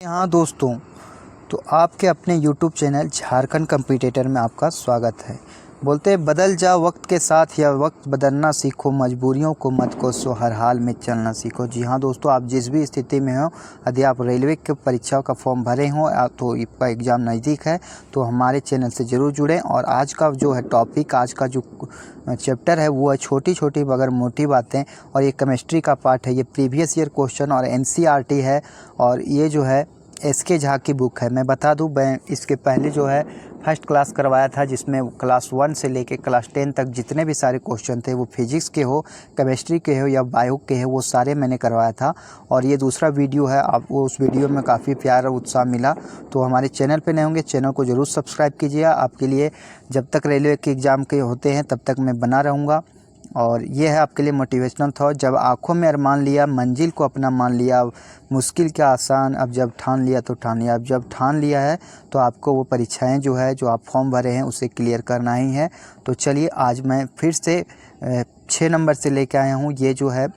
हाँ दोस्तों, तो आपके अपने YouTube चैनल झारखंड कम्पिटिटर में आपका स्वागत है। बोलते हैं बदल जाओ वक्त के साथ या वक्त बदलना सीखो, मजबूरियों को मत कोसो, हर हाल में चलना सीखो। जी हाँ दोस्तों, आप जिस भी स्थिति में हो, यदि आप रेलवे के परीक्षा का फॉर्म भरे हों तो आपका एग्ज़ाम नज़दीक है तो हमारे चैनल से ज़रूर जुड़ें। और आज का जो है टॉपिक, आज का जो चैप्टर है वो है छोटी छोटी मगर मोटी बातें। और ये केमिस्ट्री का पार्ट है, ये प्रीवियस ईयर क्वेश्चन और NCERT है। और ये जो है SK झा की बुक है। मैं बता दूं, मैं इसके पहले जो है फर्स्ट क्लास करवाया था, जिसमें क्लास 1 से लेके क्लास 10 तक जितने भी सारे क्वेश्चन थे, वो फिजिक्स के हो, केमिस्ट्री के हो या बायो के हो, वो सारे मैंने करवाया था। और ये दूसरा वीडियो है, आप वो उस वीडियो में काफ़ी प्यार और उत्साह मिला। तो हमारे चैनल पे नए होंगे, चैनल को ज़रूर सब्सक्राइब कीजिएगा। आपके लिए जब तक रेलवे के एग्ज़ाम के होते हैं तब तक मैं बना रहूँगा। और ये है आपके लिए मोटिवेशनल था। जब आँखों में अरमान लिया, मंजिल को अपना मान लिया, मुश्किल क्या आसान, अब जब ठान लिया तो ठान लिया। अब जब ठान लिया है तो आपको वो परीक्षाएं जो है, जो आप फॉर्म भरे हैं, उसे क्लियर करना ही है। तो चलिए, आज मैं फिर से 6 नंबर से लेके आया हूँ। ये जो है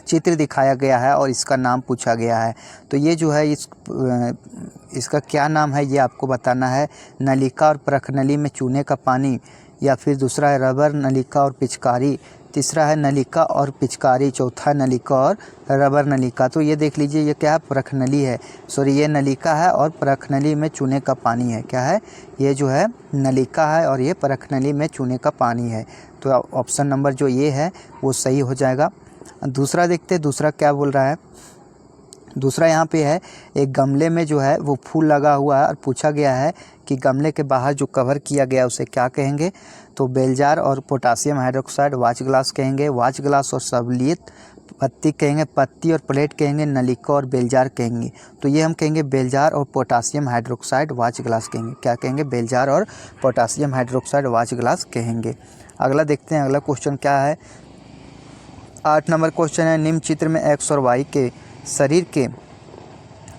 चित्र दिखाया गया है और इसका नाम पूछा गया है। तो ये जो है इसका क्या नाम है ये आपको बताना है। नलिका और प्रखनली में चूने का पानी, या फिर दूसरा है रबर, नलिका और पिचकारी, तीसरा है नलिका और पिचकारी, चौथा है नलिका और रबर नलिका। तो ये देख लीजिए, ये क्या है, प्रखनली है, सॉरी ये नलिका है और प्रखनली में चूने का पानी है। क्या है, ये जो है नलिका है और ये प्रखनली में चूने का पानी है। तो ऑप्शन नंबर जो ये है वो सही हो जाएगा। दूसरा देखते हैं, दूसरा क्या बोल रहा है। दूसरा यहाँ पे है, एक गमले में जो है वो फूल लगा हुआ है और पूछा गया है कि गमले के बाहर जो कवर किया गया उसे क्या कहेंगे। तो बेलजार और पोटासियम हाइड्रोक्साइड वाच ग्लास कहेंगे, वाच ग्लास और सबलियत पत्ती कहेंगे, पत्ती और प्लेट कहेंगे, नलिका और बेलजार कहेंगे। तो ये हम कहेंगे बेलजार और पोटासियम हाइड्रोक्साइड वाच ग्लास कहेंगे। क्या कहेंगे, बेलजार और पोटासियम हाइड्रोक्साइड वाच ग्लास कहेंगे। अगला देखते हैं, अगला क्वेश्चन क्या है। 8 नंबर क्वेश्चन है, निम्न चित्र में X और Y के शरीर के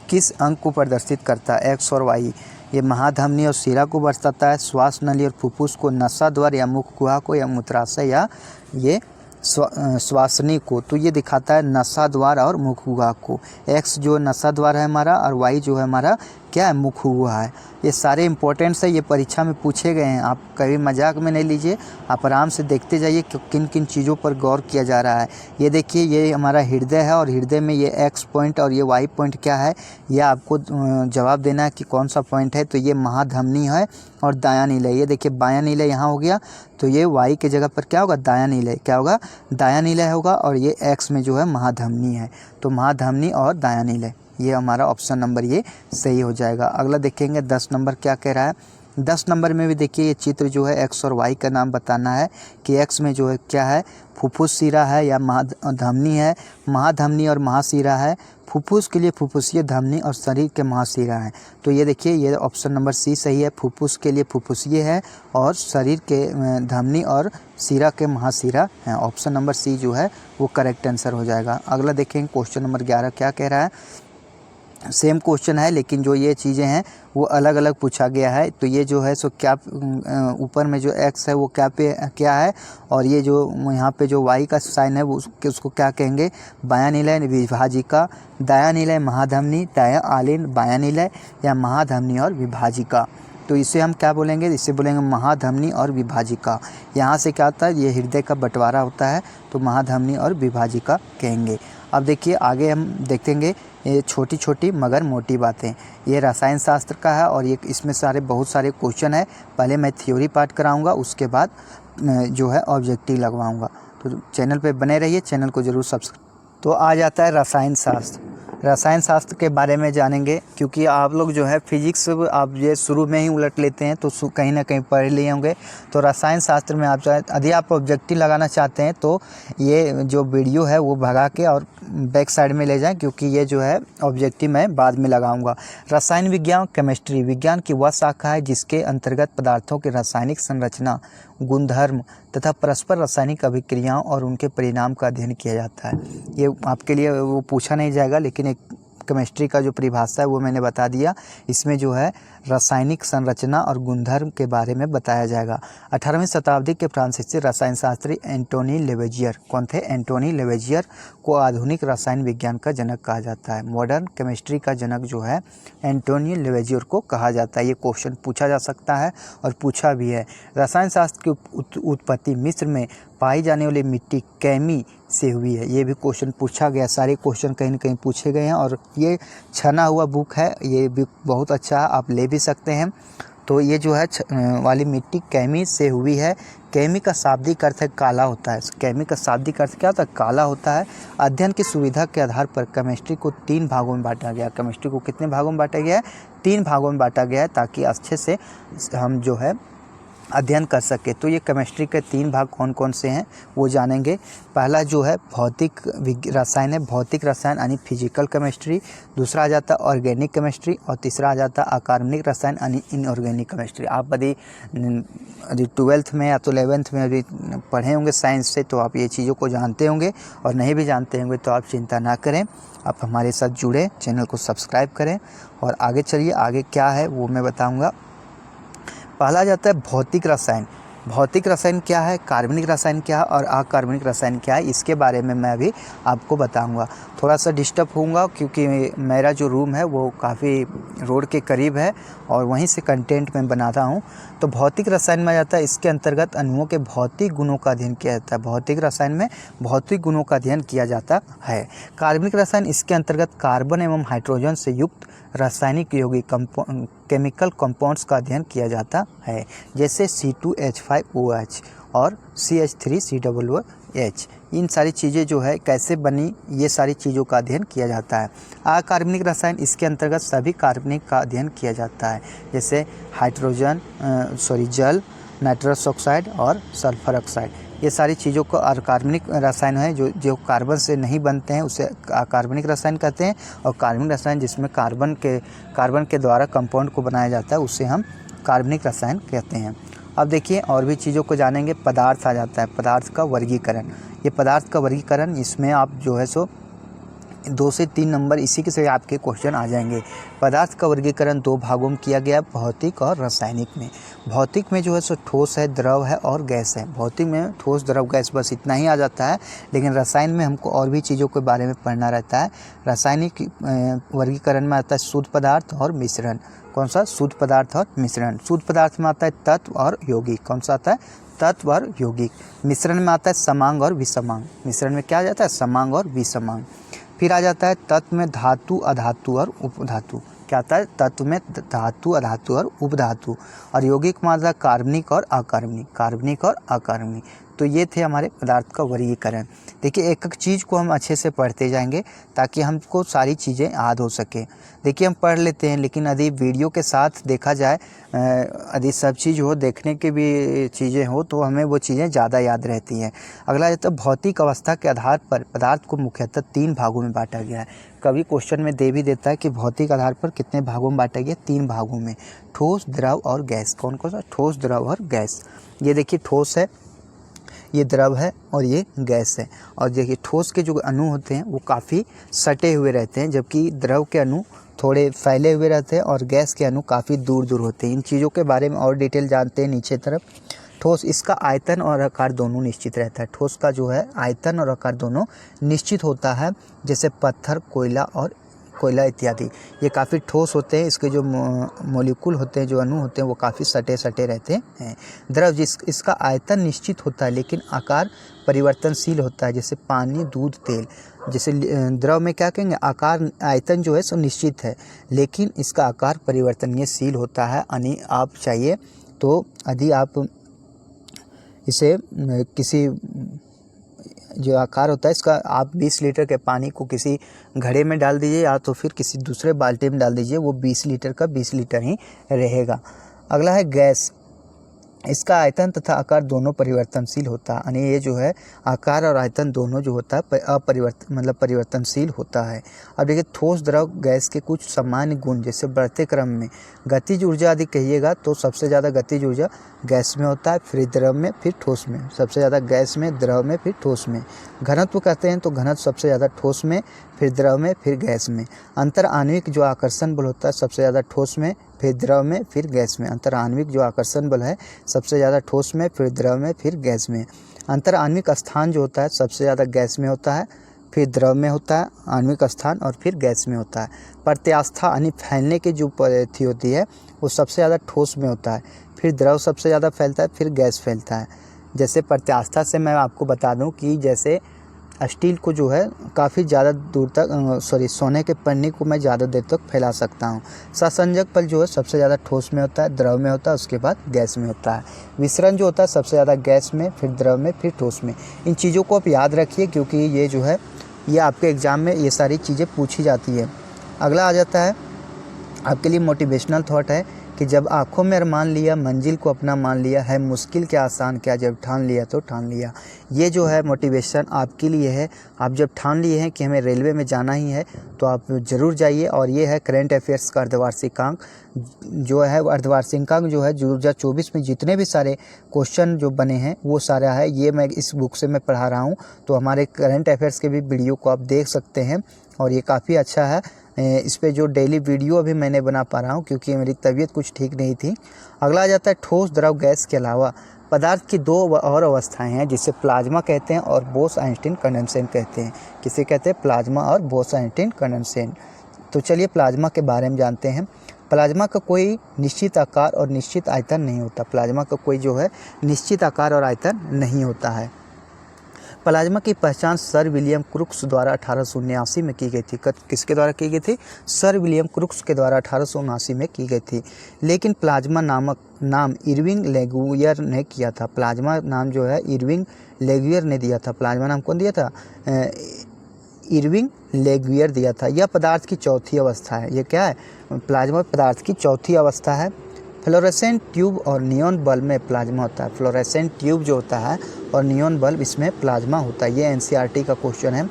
किस अंग को प्रदर्शित करता है। X और Y, ये महाधमनी और शिरा को दर्शाता है, श्वास नली और फुफ्फुस को, नसा द्वार या मुख गुहा को, या मूत्राशय या ये श्वासनी को। तो ये दिखाता है नसा द्वार और मुख गुहा को। X जो नसा द्वार है हमारा, और Y जो है हमारा क्या है, मुख गुहा है। ये सारे इंपॉर्टेंट्स है, ये परीक्षा में पूछे गए हैं। आप कभी मजाक में नहीं लीजिए, आप आराम से देखते जाइए कि किन किन चीज़ों पर गौर किया जा रहा है। ये देखिए, ये हमारा हृदय है और हृदय में ये X पॉइंट और ये Y पॉइंट क्या है, ये आपको जवाब देना है कि कौन सा पॉइंट है। तो ये महाधमनी है और दायां नीलय। ये देखिए बायां नीलय यहाँ हो गया, तो ये Y के जगह पर क्या होगा, दायां नीलय। क्या होगा, दायां नीलय होगा। और ये X में जो है महाधमनी है, तो महाधमनी और दायां नीलय, ये हमारा ऑप्शन नंबर ये सही हो जाएगा। अगला देखेंगे 10 नंबर क्या कह रहा है। 10 नंबर में भी देखिए, ये चित्र जो है X और Y का नाम बताना है कि X में जो है क्या है, फुफ्फुस शिरा है या महाधमनी है। महाधमनी और महाशिरा है। फुफ्फुस के लिए फुफ्फुसीय धमनी और शरीर के महाशिरा है। तो ये देखिए, ये ऑप्शन नंबर सी सही है। फुफ्फुस के लिए फुफ्फुसीय है और शरीर के धमनी और शिरा के महाशिरा हैं। ऑप्शन नंबर सी जो है वो करेक्ट आंसर हो जाएगा। अगला देखेंगे क्वेश्चन नंबर 11 क्या कह रहा है। सेम क्वेश्चन है, लेकिन जो ये चीज़ें हैं वो अलग अलग पूछा गया है। तो ये जो है सो क्या, ऊपर में जो X है वो क्या है, और ये जो यहाँ पे जो Y का साइन है वो उसको क्या कहेंगे, बायां नीलय विभाजिका, दायां नीलय महाधमनी, दायां आलिन बायां नीलय, या महाधमनी और विभाजिका। तो इसे हम क्या बोलेंगे, इसे बोलेंगे महाधमनी और विभाजिका। यहाँ से क्या होता है, ये हृदय का बंटवारा होता है, तो महाधमनी और विभाजिका कहेंगे। अब देखिए आगे हम देखेंगे, ये छोटी छोटी मगर मोटी बातें। ये रसायन शास्त्र का है और ये इसमें बहुत सारे क्वेश्चन है। पहले मैं थ्योरी पार्ट कराऊंगा, उसके बाद जो है ऑब्जेक्टिव लगवाऊंगा। तो चैनल पे बने रहिए, चैनल को ज़रूर सब्सक्राइब। तो आ जाता है रसायन शास्त्र। रसायन शास्त्र के बारे में जानेंगे, क्योंकि आप लोग जो है फिजिक्स आप ये शुरू में ही उलट लेते हैं, तो कहीं ना कहीं पढ़ लिए होंगे। तो रसायन शास्त्र में आप यदि आप ऑब्जेक्टिव लगाना चाहते हैं तो ये जो वीडियो है वो भगा के और बैक साइड में ले जाएं, क्योंकि ये जो है ऑब्जेक्टिव मैं बाद में लगाऊंगा। रसायन विज्ञान केमिस्ट्री विज्ञान की वह शाखा है जिसके अंतर्गत पदार्थों की रासायनिक संरचना, गुणधर्म तथा परस्पर रासायनिक अभिक्रियाओं और उनके परिणाम का अध्ययन किया जाता है। ये आपके लिए वो पूछा नहीं जाएगा, लेकिन एक केमिस्ट्री का जो परिभाषा है वो मैंने बता दिया। इसमें जो है रासायनिक संरचना और गुणधर्म के बारे में बताया जाएगा। 18वीं शताब्दी के फ्रांसीसी रसायन शास्त्री एंटोनी लेवेजियर कौन थे? एंटोनी लेवेजियर को आधुनिक रसायन विज्ञान का जनक कहा जाता है। मॉडर्न केमिस्ट्री का जनक जो है एंटोनी लेवेजियर को कहा जाता है। ये क्वेश्चन पूछा जा सकता है और पूछा भी है। रसायन शास्त्र की उत्पत्ति मिस्र में पाई जाने वाली मिट्टी कैमी से हुई है। ये भी क्वेश्चन पूछा गया। सारे क्वेश्चन कहीं न कहीं पूछे गए हैं और ये छना हुआ बुक है। ये भी बहुत अच्छा है, आप ले भी सकते हैं। तो ये जो है वाली मिट्टी कैमी से हुई है। कैमी का शाब्दिक अर्थ है काला होता है। कैमी का शाब्दिक अर्थ क्या होता है? काला होता है। अध्ययन की सुविधा के आधार पर केमिस्ट्री को 3 भागों में बांटा गया। केमिस्ट्री को कितने भागों में बांटा गया है? 3 भागों में बांटा गया है, ताकि अच्छे से हम जो है अध्ययन कर सके। तो ये केमिस्ट्री के 3 भाग कौन कौन से हैं वो जानेंगे। पहला जो है भौतिक रसायन है, भौतिक रसायन यानी फिजिकल केमिस्ट्री। दूसरा आ जाता है ऑर्गेनिक केमिस्ट्री और तीसरा आ जाता है अकार्बनिक रसायन यानी इनऑर्गेनिक केमिस्ट्री। आप यदि 12th में या तो 11th में अभी पढ़े होंगे साइंस से, तो आप ये चीज़ों को जानते होंगे, और नहीं भी जानते होंगे तो आप चिंता ना करें, आप हमारे साथ जुड़े, चैनल को सब्सक्राइब करें और आगे चलिए। आगे क्या है वो मैं बताऊँगा। पहला जाता है भौतिक रसायन। भौतिक रसायन क्या है, कार्बनिक रसायन क्या है और अकार्बनिक रसायन क्या है, इसके बारे में मैं अभी आपको बताऊंगा। थोड़ा सा डिस्टर्ब होऊंगा क्योंकि मेरा जो रूम है वो काफ़ी रोड के करीब है और वहीं से कंटेंट मैं बनाता हूं। तो भौतिक रसायन में जाता है, इसके अंतर्गत अणुओं के भौतिक गुणों का अध्ययन किया जाता है। भौतिक रसायन में भौतिक गुणों का अध्ययन किया जाता है। कार्बनिक रसायन, इसके अंतर्गत कार्बन एवं हाइड्रोजन से युक्त रासायनिक यौगिक केमिकल कंपाउंड्स का अध्ययन किया जाता है, जैसे C2H5OH और CH3COOH। इन सारी चीज़ें जो है कैसे बनी, ये सारी चीज़ों का अध्ययन किया जाता है। अकार्बनिक रसायन, इसके अंतर्गत सभी कार्बनिक का अध्ययन किया जाता है, जैसे जल, नाइट्रस ऑक्साइड और सल्फर ऑक्साइड। ये सारी चीज़ों को अकार्बनिक रसायन है, जो कार्बन से नहीं बनते हैं उसे अकार्बनिक रसायन कहते हैं। और कार्बनिक रसायन जिसमें कार्बन के द्वारा कंपाउंड को बनाया जाता है उसे हम कार्बनिक रसायन कहते हैं। अब देखिए और भी चीज़ों को जानेंगे। पदार्थ आ जाता है, पदार्थ का वर्गीकरण। ये पदार्थ का वर्गीकरण, इसमें आप जो है सो 2 से 3 नंबर इसी के से आपके क्वेश्चन आ जाएंगे। पदार्थ का वर्गीकरण 2 भागों में किया गया, भौतिक और रासायनिक में। भौतिक में जो है सो ठोस है, द्रव है और गैस है। भौतिक में ठोस, द्रव, गैस, बस इतना ही आ जाता है। लेकिन रसायन में हमको और भी चीज़ों के बारे में पढ़ना रहता है। रासायनिक वर्गीकरण में आता है शुद्ध पदार्थ और मिश्रण। कौन सा? शुद्ध पदार्थ और मिश्रण। शुद्ध पदार्थ में आता है तत्व और यौगिक। कौन सा आता है? तत्व और यौगिक। मिश्रण में आता है समांग और विषमांग। मिश्रण में क्या आ जाता है? समांग और विषमांग। फिर आ जाता है तत्व में धातु, अधातु और उपधातु। क्या आता है? तत्व में धातु, अधातु और उपधातु। और यौगिक में आता है कार्बनिक और अकार्बनिक, कार्बनिक और अकार्बनिक। तो ये थे हमारे पदार्थ का वर्गीकरण। देखिए एक एक चीज़ को हम अच्छे से पढ़ते जाएंगे ताकि हमको सारी चीज़ें याद हो सके। देखिए हम पढ़ लेते हैं, लेकिन यदि वीडियो के साथ देखा जाए, यदि सब चीज़ हो, देखने की भी चीज़ें हो, तो हमें वो चीज़ें ज़्यादा याद रहती हैं। अगला है तो भौतिक अवस्था के आधार पर पदार्थ को मुख्यतः 3 भागों में बांटा गया है। कभी क्वेश्चन में दे भी देता है कि भौतिक आधार पर कितने भागों में बांटा गया? 3 भागों में, ठोस, द्रव और गैस। कौन कौन सा? ठोस, द्रव और गैस। ये देखिए ठोस है, ये द्रव है और ये गैस है। और देखिए ठोस के जो अणु होते हैं वो काफ़ी सटे हुए रहते हैं, जबकि द्रव के अणु थोड़े फैले हुए रहते हैं और गैस के अणु काफ़ी दूर दूर होते हैं। इन चीज़ों के बारे में और डिटेल जानते हैं नीचे तरफ। ठोस, इसका आयतन और आकार दोनों निश्चित रहता है। ठोस का जो है आयतन और आकार दोनों निश्चित होता है, जैसे पत्थर, कोयला इत्यादि। ये काफ़ी ठोस होते हैं। इसके जो मॉलिक्यूल होते हैं, जो अणु होते हैं, वो काफ़ी सटे सटे रहते हैं। द्रव, इसका आयतन निश्चित होता है लेकिन आकार परिवर्तनशील होता है, जैसे पानी, दूध, तेल। जैसे द्रव में क्या कहेंगे? आकार, आयतन जो है सो निश्चित है लेकिन इसका आकार परिवर्तनशील होता है। यानी आप चाहिए तो यदि आप इसे किसी जो आकार होता है इसका, आप 20 लीटर के पानी को किसी घड़े में डाल दीजिए या तो फिर किसी दूसरे बाल्टी में डाल दीजिए, वो 20 लीटर का 20 लीटर ही रहेगा। अगला है गैस। इसका आयतन तथा आकार दोनों परिवर्तनशील होता है, यानी ये जो है आकार और आयतन दोनों जो होता है परिवर्तनशील होता है। अब देखिए ठोस द्रव गैस के कुछ सामान्य गुण, जैसे बढ़ते क्रम में गतिज ऊर्जा यदि कहिएगा तो सबसे ज़्यादा गतिज ऊर्जा गैस में होता है, फिर द्रव में, फिर ठोस में। सबसे ज़्यादा गैस में, द्रव में, फिर ठोस में। घनत्व कहते हैं तो घनत्व सबसे ज़्यादा ठोस में, फिर द्रव में, फिर गैस में। अंतर आणविक जो आकर्षण बल होता है सबसे ज़्यादा ठोस में, फिर द्रव में, फिर गैस में। अंतर आणविक जो आकर्षण बल है सबसे ज़्यादा ठोस में, फिर द्रव में, फिर गैस में। अंतर आणविक स्थान जो होता है सबसे ज़्यादा गैस में होता है, फिर द्रव में होता है आणविक स्थान, और फिर गैस में होता है। प्रत्यास्था यानी फैलने की जो पद्धति होती है वो सबसे ज़्यादा ठोस में होता है, फिर द्रव सबसे ज़्यादा फैलता है, फिर गैस फैलता है। जैसे प्रत्यास्था से मैं आपको बता दूं कि जैसे स्टील को जो है काफ़ी ज़्यादा दूर तक सोने के पन्नी को मैं ज़्यादा देर तक फैला सकता हूँ। सहसंजक बल जो है सबसे ज़्यादा ठोस में होता है, द्रव में होता है, उसके बाद गैस में होता है। विसरण जो होता है सबसे ज़्यादा गैस में, फिर द्रव में, फिर ठोस में। इन चीज़ों को आप याद रखिए क्योंकि ये जो है ये आपके एग्ज़ाम में ये सारी चीज़ें पूछी जाती है। अगला आ जाता है आपके लिए मोटिवेशनल थॉट है कि जब आँखों में अरमान लिया, मंजिल को अपना मान लिया, है मुश्किल क्या आसान क्या, जब ठान लिया तो ठान लिया। ये जो है मोटिवेशन आपके लिए है। आप जब ठान लिए हैं कि हमें रेलवे में जाना ही है तो आप ज़रूर जाइए। और ये है करंट अफेयर्स का अर्धवार्षिकांक जो है, अर्धवार्षिकांक जो है 2024 में जितने भी सारे क्वेश्चन जो बने हैं वो सारा है, ये मैं इस बुक से मैं पढ़ा रहा हूँ। तो हमारे करंट अफेयर्स के भी वीडियो को आप देख सकते हैं और ये काफ़ी अच्छा है। इस पे जो डेली वीडियो अभी मैंने बना पा रहा हूँ क्योंकि मेरी तबीयत कुछ ठीक नहीं थी। अगला आ जाता है ठोस द्रव गैस के अलावा पदार्थ की दो और अवस्थाएं हैं जिसे प्लाज्मा कहते हैं और बोस-आइंस्टीन कंडेंसेट कहते हैं। किसे कहते हैं? प्लाज्मा और बोस-आइंस्टीन कंडेंसेट। तो चलिए प्लाज्मा के बारे में जानते हैं। प्लाज्मा का कोई निश्चित आकार और निश्चित आयतन नहीं होता। प्लाज्मा का कोई जो है निश्चित आकार और आयतन नहीं होता है। प्लाज्मा की पहचान सर विलियम क्रूक्स द्वारा 1879 में की गई थी। किसके द्वारा की गई थी? सर विलियम क्रूक्स के द्वारा 1879 में की गई थी। लेकिन प्लाज्मा नामक नाम इरविंग लेगुइयर ने किया था। प्लाज्मा नाम जो है इरविंग लेगुइयर ने दिया था। प्लाज्मा नाम कौन दिया था? इरविंग लेगुइयर दिया था। यह पदार्थ की चौथी अवस्था है। ये क्या है? प्लाज्मा पदार्थ की चौथी अवस्था है। फ्लोरेसेंट ट्यूब और नियॉन बल्ब में प्लाज्मा होता है। फ्लोरेसेंट ट्यूब जो होता है और नियॉन बल्ब इसमें प्लाज्मा होता है। ये एनसीईआरटी का क्वेश्चन है।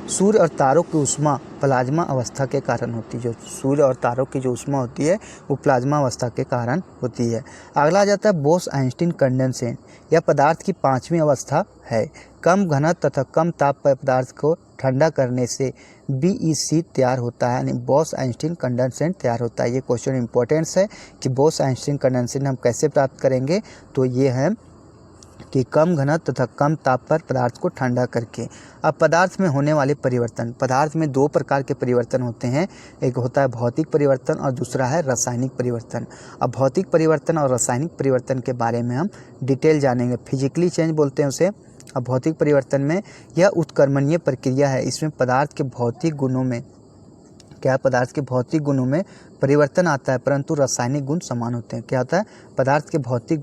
सूर्य और तारों की ऊष्मा प्लाज्मा अवस्था के कारण होती है। जो सूर्य और तारों की जो ऊष्मा होती है वो प्लाज्मा अवस्था के कारण होती है। अगला आ जाता है बोस-आइंस्टीन कंडेंसेट। यह पदार्थ की पांचवी अवस्था है। कम घनत्व तथा कम ताप पर पदार्थ को ठंडा करने से BEC तैयार होता है, यानी बोस-आइंस्टीन कंडेंसेट तैयार होता है। ये क्वेश्चन इंपॉर्टेंस है कि बोस-आइंस्टीन कंडेंसेट हम कैसे प्राप्त करेंगे। तो ये है कि कम घनत्व तथा कम ताप पर पदार्थ को ठंडा करके। अब पदार्थ में होने वाले परिवर्तन। पदार्थ में दो प्रकार के परिवर्तन होते हैं, एक होता है भौतिक परिवर्तन और दूसरा है रासायनिक परिवर्तन। अब भौतिक परिवर्तन और रासायनिक परिवर्तन के बारे में हम डिटेल जानेंगे। फिजिकली चेंज बोलते हैं उसे। अब भौतिक परिवर्तन में यह उत्क्रमणीय प्रक्रिया है। इसमें पदार्थ के भौतिक गुणों में पदार्थ के भौतिक गुणों में परिवर्तन आता है परंतु रासायनिक गुण समान होते हैं। क्या होता है? पदार्थ के भौतिक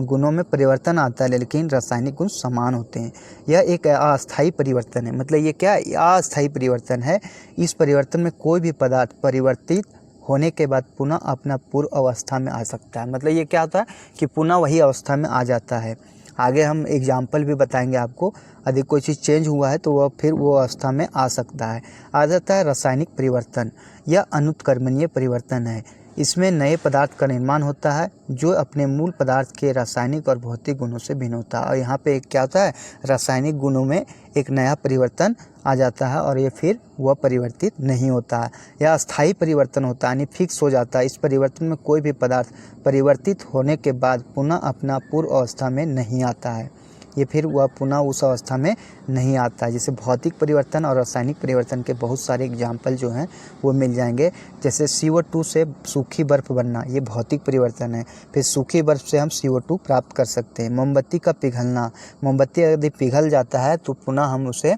गुणों में परिवर्तन आता है लेकिन रासायनिक गुण समान होते हैं। यह एक अस्थायी परिवर्तन है। मतलब ये क्या अस्थायी परिवर्तन है। इस परिवर्तन में कोई भी पदार्थ परिवर्तित होने के बाद पुनः अपना पूर्व अवस्था में आ सकता है। मतलब ये क्या होता है कि पुनः वही अवस्था में आ जाता है। आगे हम एग्जाम्पल भी बताएंगे आपको। यदि कोई चीज़ चेंज हुआ है तो वह फिर वो अवस्था में आ सकता है। आ जाता है रासायनिक परिवर्तन। यह अनुत्क्रमणीय परिवर्तन है। इसमें नए पदार्थ का निर्माण होता है जो अपने मूल पदार्थ के रासायनिक और भौतिक गुणों से भिन्न होता है। और यहाँ पे क्या होता है? रासायनिक गुणों में एक नया परिवर्तन आ जाता है और ये फिर वह परिवर्तित नहीं होता है। यह अस्थायी परिवर्तन होता है, यानी फिक्स हो जाता है। इस परिवर्तन में कोई भी पदार्थ परिवर्तित होने के बाद पुनः अपना पूर्व अवस्था में नहीं आता है। ये फिर वह पुनः उस अवस्था में नहीं आता है। जैसे भौतिक परिवर्तन और रासायनिक परिवर्तन के बहुत सारे एग्जाम्पल जो हैं वो मिल जाएंगे। जैसे CO2 से सूखी बर्फ़ बनना, ये भौतिक परिवर्तन है। फिर सूखी बर्फ़ से हम CO2 प्राप्त कर सकते हैं। मोमबत्ती का पिघलना, मोमबत्ती यदि पिघल जाता है तो पुनः हम उसे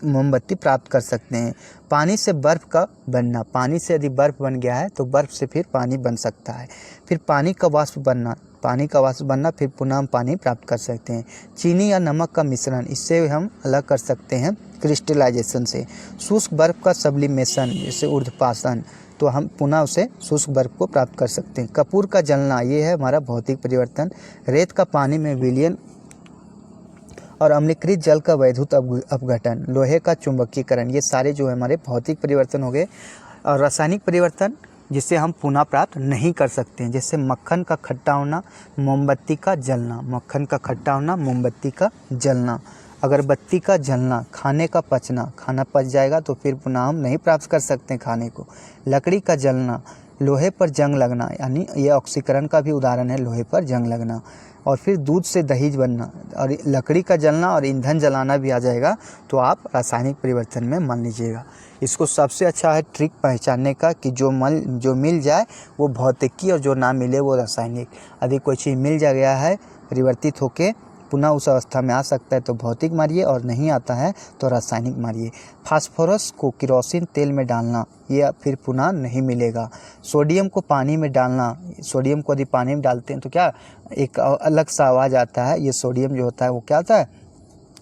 मोमबत्ती प्राप्त कर सकते हैं। पानी से बर्फ़ का बनना, पानी से यदि बर्फ़ बन गया है तो बर्फ़ से फिर पानी बन सकता है। फिर पानी का वाष्प बनना, फिर पुनः हम पानी प्राप्त कर सकते हैं। चीनी या नमक का मिश्रण, इससे हम अलग कर सकते हैं क्रिस्टलाइजेशन से। शुष्क बर्फ़ का सब्लिमेशन जैसे ऊर्ध्वपातन, तो हम पुनः उसे शुष्क बर्फ को प्राप्त कर सकते हैं। कपूर का जलना, ये है हमारा भौतिक परिवर्तन। रेत का पानी में विलयन और अम्लीकृत जल का वैद्युत अपघटन, लोहे का चुंबकीकरण, ये सारे जो है हमारे भौतिक परिवर्तन हो गए। और रासायनिक परिवर्तन जिसे हम पुनः प्राप्त नहीं कर सकते हैं, जैसे मक्खन का खट्टा होना, मोमबत्ती का जलना, मक्खन का खट्टा होना, मोमबत्ती का जलना, अगरबत्ती का जलना, खाने का पचना, खाना पच जाएगा तो फिर पुनः हम नहीं प्राप्त कर सकते हैं खाने को। लकड़ी का जलना, लोहे पर जंग लगना, यानी ये ऑक्सीकरण का भी उदाहरण है, लोहे पर जंग लगना। और फिर दूध से दही बनना, और लकड़ी का जलना और ईंधन जलाना भी आ जाएगा, तो आप रासायनिक परिवर्तन में मान लीजिएगा। इसको सबसे अच्छा है ट्रिक पहचानने का कि जो मिल जाए वो भौतिकी और जो ना मिले वो रासायनिक। यदि कोई चीज़ मिल जा गया है परिवर्तित होके पुनः उस अवस्था में आ सकता है तो भौतिक मारिए, और नहीं आता है तो रासायनिक मारिए। फास्फोरस को केरोसिन तेल में डालना, ये फिर पुनः नहीं मिलेगा। सोडियम को पानी में डालना, सोडियम को यदि पानी में डालते हैं तो क्या एक अलग सा आवाज़ आता है, ये सोडियम जो होता है वो क्या होता है,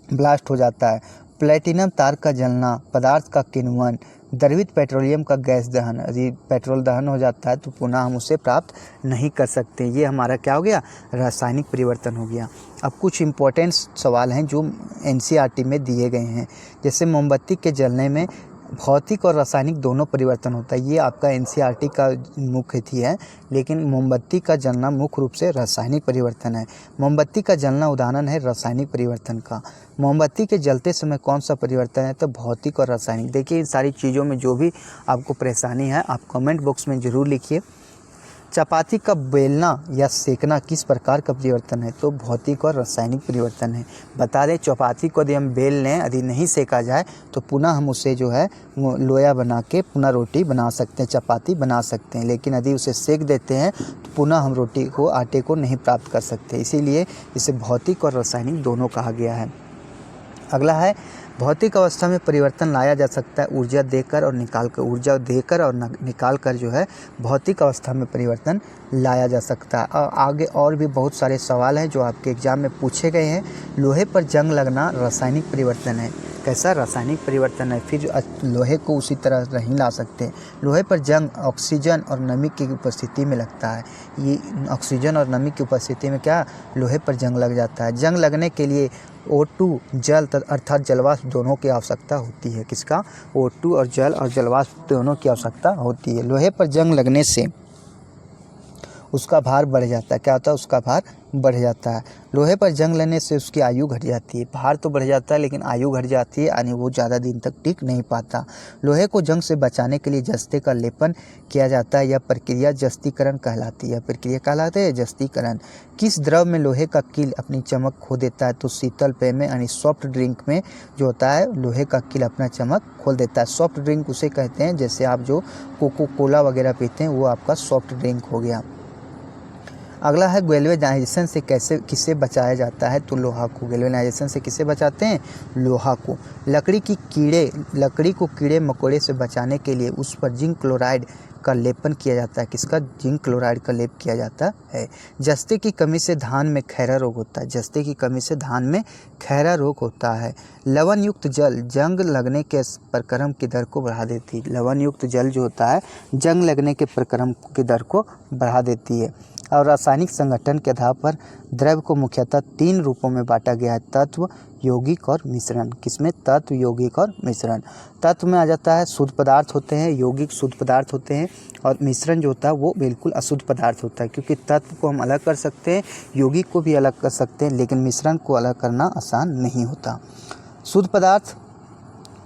ब्लास्ट हो जाता है। प्लेटिनम तार का जलना, पदार्थ का किण्वन, द्रवित पेट्रोलियम का गैस दहन, यदि पेट्रोल दहन हो जाता है तो पुनः हम उसे प्राप्त नहीं कर सकते। ये हमारा क्या हो गया, रासायनिक परिवर्तन हो गया। अब कुछ इम्पोर्टेंट सवाल हैं जो एनसीईआरटी में दिए गए हैं, जैसे मोमबत्ती के जलने में भौतिक और रासायनिक दोनों परिवर्तन होता है, ये आपका एनसीईआरटी का मुख्य थी है, लेकिन मोमबत्ती का जलना मुख्य रूप से रासायनिक परिवर्तन है। मोमबत्ती का जलना उदाहरण है रासायनिक परिवर्तन का। मोमबत्ती के जलते समय कौन सा परिवर्तन है, तो भौतिक और रासायनिक। देखिए इन सारी चीज़ों में जो भी आपको परेशानी है आप कमेंट बॉक्स में ज़रूर लिखिए। चपाती का बेलना या सेकना किस प्रकार का परिवर्तन है, तो भौतिक और रासायनिक परिवर्तन है। बता दें चपाती को यदि हम बेल लें, यदि नहीं सेका जाए तो पुनः हम उसे जो है लोया बना के पुनः रोटी बना सकते हैं, चपाती बना सकते हैं, लेकिन यदि उसे सेक देते हैं तो पुनः हम रोटी को, आटे को नहीं प्राप्त कर सकते। इसीलिए इसे भौतिक और रासायनिक दोनों कहा गया है। अगला है भौतिक अवस्था में परिवर्तन लाया जा सकता है ऊर्जा देकर और निकाल कर, ऊर्जा देकर और निकाल कर जो है भौतिक अवस्था में परिवर्तन लाया जा सकता है। और आगे और भी बहुत सारे सवाल हैं जो आपके एग्जाम में पूछे गए हैं। लोहे पर जंग लगना रासायनिक परिवर्तन है, कैसा रासायनिक परिवर्तन है, फिर लोहे को उसी तरह नहीं ला सकते। लोहे पर जंग ऑक्सीजन और नमी की उपस्थिति में लगता है, ये ऑक्सीजन और नमी की उपस्थिति में क्या लोहे पर जंग लग जाता है। जंग लगने के लिए O2 जल अर्थात जलवाष्प दोनों की आवश्यकता होती है, किसका, O2 और जल और जलवाष्प दोनों की आवश्यकता होती है। लोहे पर जंग लगने से उसका भार बढ़ जाता है, क्या होता है, उसका भार बढ़ जाता है। लोहे पर जंग लगने से उसकी आयु घट जाती है, भार तो बढ़ जाता है लेकिन आयु घट जाती है, यानी वो ज़्यादा दिन तक टिक नहीं पाता। लोहे को जंग से बचाने के लिए जस्ते का लेपन किया जाता है, यह प्रक्रिया जस्तीकरण कहलाती है, प्रक्रिया कहलाती है जस्तीकरण। किस द्रव में लोहे का कील अपनी चमक खो देता है, तो शीतल पेय में यानी सॉफ्ट ड्रिंक में जो होता है लोहे का कील अपना चमक खोल देता है। सॉफ्ट ड्रिंक उसे कहते हैं, जैसे आप जो कोको कोला वगैरह पीते हैं वो आपका सॉफ्ट ड्रिंक हो गया। अगला है गैल्वेनाइजेशन से किसे बचाया जाता है, तो लोहा को। गैल्वेनाइजेशन से किसे बचाते हैं, लोहा को। लकड़ी को कीड़े मकोड़े से बचाने के लिए उस पर जिंक क्लोराइड का लेपन किया जाता है, किसका, जिंक क्लोराइड का लेप किया जाता है। जस्ते की कमी से धान में खैरा रोग होता है, जस्ते की कमी से धान में खैरा रोग होता है। लवण युक्त जल जंग लगने के प्रक्रम की दर को बढ़ा देती है, लवण युक्त जल जो होता है जंग लगने के प्रक्रम की दर को बढ़ा देती है। और रासायनिक संगठन के आधार पर द्रव्य को मुख्यतः 3 रूपों में बांटा गया है, तत्व, यौगिक और मिश्रण। किसमें, तत्व, यौगिक और मिश्रण। तत्व में आ जाता है शुद्ध पदार्थ होते हैं, यौगिक शुद्ध पदार्थ होते हैं, और मिश्रण जो होता है वो बिल्कुल अशुद्ध पदार्थ होता है, क्योंकि तत्व को हम अलग कर सकते हैं, यौगिक को भी अलग कर सकते हैं, लेकिन मिश्रण को अलग करना आसान नहीं होता। शुद्ध पदार्थ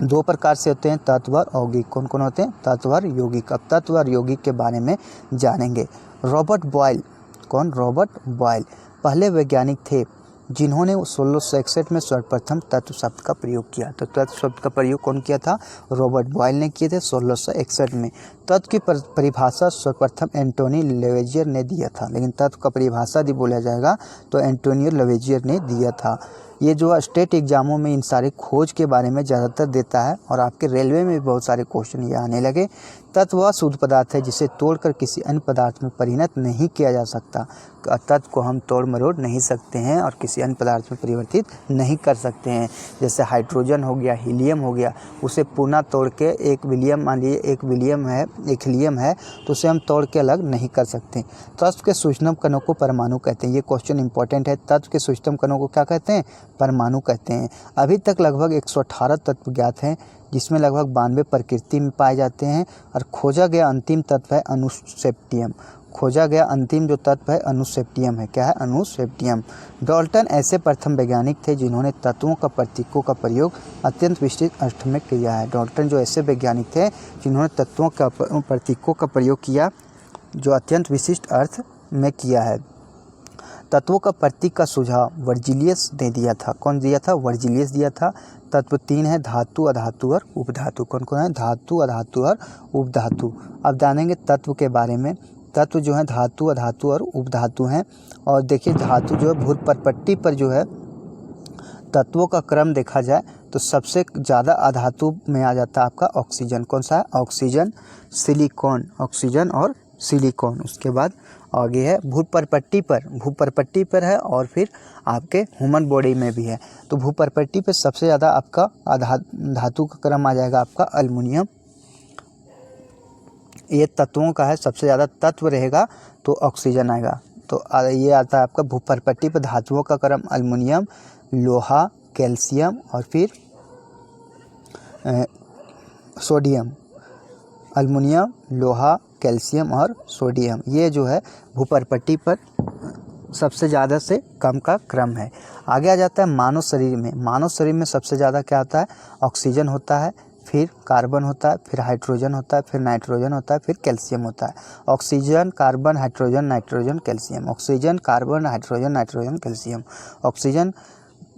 2 प्रकार से होते हैं, तत्व और यौगिक। कौन कौन होते हैं, तत्व और यौगिक। अब तत्व और यौगिक के बारे में जानेंगे। रॉबर्ट बॉयल, कौन, रॉबर्ट बॉयल पहले वैज्ञानिक थे जिन्होंने 1661 में सर्वप्रथम तत्व शब्द का प्रयोग किया। तो तत्व शब्द का प्रयोग कौन किया था, रॉबर्ट बॉयल ने किए थे 1661 में। तत्व की परिभाषा सर्वप्रथम एंटोनी लेवेजियर ने दिया था, लेकिन तत्व का परिभाषा यदि बोला जाएगा तो एंटोनियो लेवेजियर ने दिया था। ये जो स्टेट एग्जामों में इन सारे खोज के बारे में ज़्यादातर देता है, और आपके रेलवे में भी बहुत सारे क्वेश्चन ये आने लगे। तत्व वह शुद्ध पदार्थ है जिसे तोड़कर किसी अन्य पदार्थ में परिणत नहीं किया जा सकता। तत्व को हम तोड़ मरोड़ नहीं सकते हैं और किसी अन्य पदार्थ में परिवर्तित नहीं कर सकते हैं। जैसे हाइड्रोजन हो गया, हीलियम हो गया, उसे पुनः तोड़ के एक विलियम, मान लीजिए एक हीलियम है तो उसे हम तोड़ के अलग नहीं कर सकते। तत्व के सूक्ष्म कणों को परमाणु कहते हैं। ये क्वेश्चन इंपॉर्टेंट है। तत्व के सूक्ष्म कणों को क्या कहते हैं? परमाणु कहते हैं। अभी तक लगभग 118 तत्व ज्ञात हैं, जिसमें लगभग 92 प्रकृति में पाए जाते हैं और खोजा गया अंतिम तत्व है अनुसेप्टियम। खोजा गया अंतिम जो तत्व है अनुसेप्टियम है। क्या है? अनुसेप्टियम। डाल्टन ऐसे प्रथम वैज्ञानिक थे जिन्होंने तत्वों का प्रतीकों का प्रयोग अत्यंत विशिष्ट अर्थ में किया है। डाल्टन जो ऐसे वैज्ञानिक थे जिन्होंने तत्वों का प्रतीकों का प्रयोग किया जो अत्यंत विशिष्ट अर्थ में किया है। तत्वों का प्रतीक का सुझाव वर्जिलियस ने दिया था। कौन दिया था? वर्जिलियस दिया था। तत्व 3 है, धातु, अधातु और उपधातु। कौन कौन है? धातु, अधातु और उपधातु। अब जानेंगे तत्व के बारे में। तत्व जो है धातु, अधातु और उपधातु हैं। और देखिए धातु जो है भूपर्पट्टी पर जो है तत्वों का क्रम देखा जाए तो सबसे ज़्यादा अधातु में आ जाता है आपका ऑक्सीजन। कौन सा है? ऑक्सीजन, सिलिकॉन, ऑक्सीजन और सिलिकॉन। उसके बाद आगे है भूपर्पट्टी पर है और फिर आपके ह्यूमन बॉडी में भी है। तो भूपर्पट्टी पर सबसे ज़्यादा आपका धातु का क्रम आ जाएगा आपका एल्युमिनियम। ये तत्वों का है, सबसे ज़्यादा तत्व रहेगा तो ऑक्सीजन आएगा। तो ये आता है आपका भूपर्पट्टी पर धातुओं का क्रम एल्युमिनियम, लोहा, कैल्शियम और फिर सोडियम। एल्युमिनियम, लोहा, कैल्शियम और सोडियम, ये जो है भूपर्पट्टी पर सबसे ज़्यादा से कम का क्रम है। आगे आ जाता है मानव शरीर में। मानव शरीर में सबसे ज़्यादा क्या होता है? ऑक्सीजन होता है, फिर कार्बन होता है, फिर हाइड्रोजन होता है, फिर नाइट्रोजन होता है, फिर कैल्शियम होता है। Oxygen, carbon, hydrogen, nitrogen, calcium. Oxygen, carbon, hydrogen, nitrogen, calcium. Oxygen,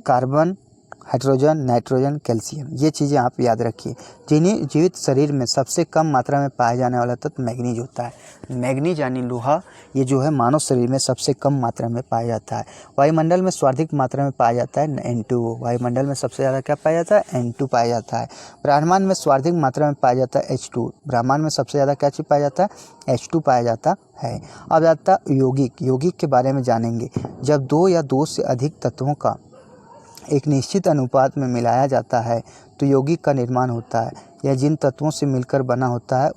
carbon, hydrogen, nitrogen, calcium, ये चीज़ें आप याद रखिए। जिन्हें जीवित शरीर में सबसे कम मात्रा में पाया जाने वाला तत्व मैग्नीज होता है। मैग्नीज यानी लोहा, ये जो है मानव शरीर में सबसे कम मात्रा में पाया जाता है। वायुमंडल में सर्वाधिक मात्रा में पाया जाता है N2O। वायुमंडल में सबसे ज़्यादा क्या पाया जाता है? N2 पाया जाता है। ब्रह्मांड में सर्वाधिक मात्रा में पाया जाता है H2। ब्रह्मांड में सबसे ज़्यादा क्या चीज़ पाया जाता है? H2 पाया जाता है। अब आता है यौगिक। यौगिक के बारे में जानेंगे। जब 2 या 2 से अधिक तत्वों का एक निश्चित अनुपात में मिलाया जाता है तो यौगिक का निर्माण होता है। यह जिन तत्वों से मिलकर बना होता है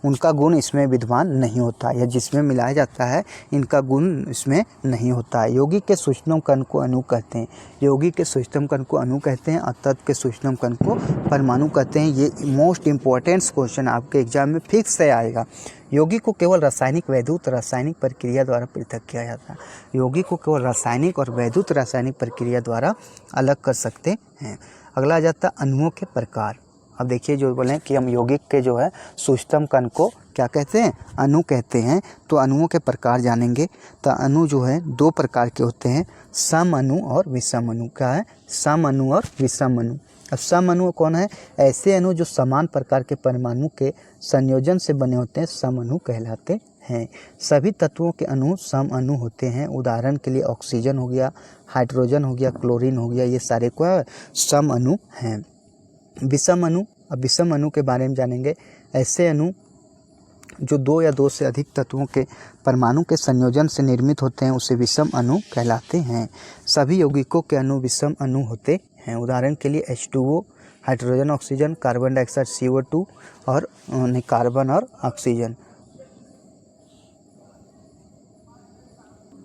उनका गुण इसमें विद्यमान नहीं होता। यह जिसमें मिलाया जाता है इनका गुण इसमें नहीं होता है। यौगिक के सूक्ष्म कण को अणु कहते हैं। यौगिक के सूक्ष्म कण को अणु कहते हैं और तत्व के सूक्ष्म कण को परमाणु कहते हैं। ये मोस्ट इंपॉर्टेंट क्वेश्चन आपके एग्जाम में फिक्स से आएगा। यौगिक को केवल रासायनिक वैद्युत रासायनिक प्रक्रिया द्वारा पृथक किया जाता है। यौगिक को केवल रासायनिक और वैद्युत रासायनिक प्रक्रिया द्वारा अलग कर सकते हैं। अगला आ जाता है अणुओं के प्रकार। अब देखिए जो बोले कि हम यौगिक के जो है सूक्ष्म कण को क्या कहते हैं? अणु कहते हैं। तो अणुओं के प्रकार जानेंगे। तो अणु जो है 2 प्रकार के होते हैं, सम अणु और विषम अणु। क्या है? सम अणु और विषम अणु। अब सम अणु कौन है? ऐसे अणु जो समान प्रकार के परमाणु के संयोजन से बने होते हैं, सम अणु कहलाते हैं। सभी तत्वों के अणु सम अणु होते हैं। उदाहरण के लिए ऑक्सीजन हो गया, हाइड्रोजन हो गया, क्लोरीन हो गया, ये सारे को सम अणु हैं। विषम अणु। अब विषम अणु के बारे में जानेंगे। ऐसे अणु जो 2 या 2 से अधिक तत्वों के परमाणु के संयोजन से निर्मित होते हैं उसे विषम अणु कहलाते हैं। सभी यौगिकों के अणु विषम अणु होते हैं। उदाहरण के लिए H2O, hydrogen, oxygen, carbon dioxide CO2 और कार्बन और ऑक्सीजन।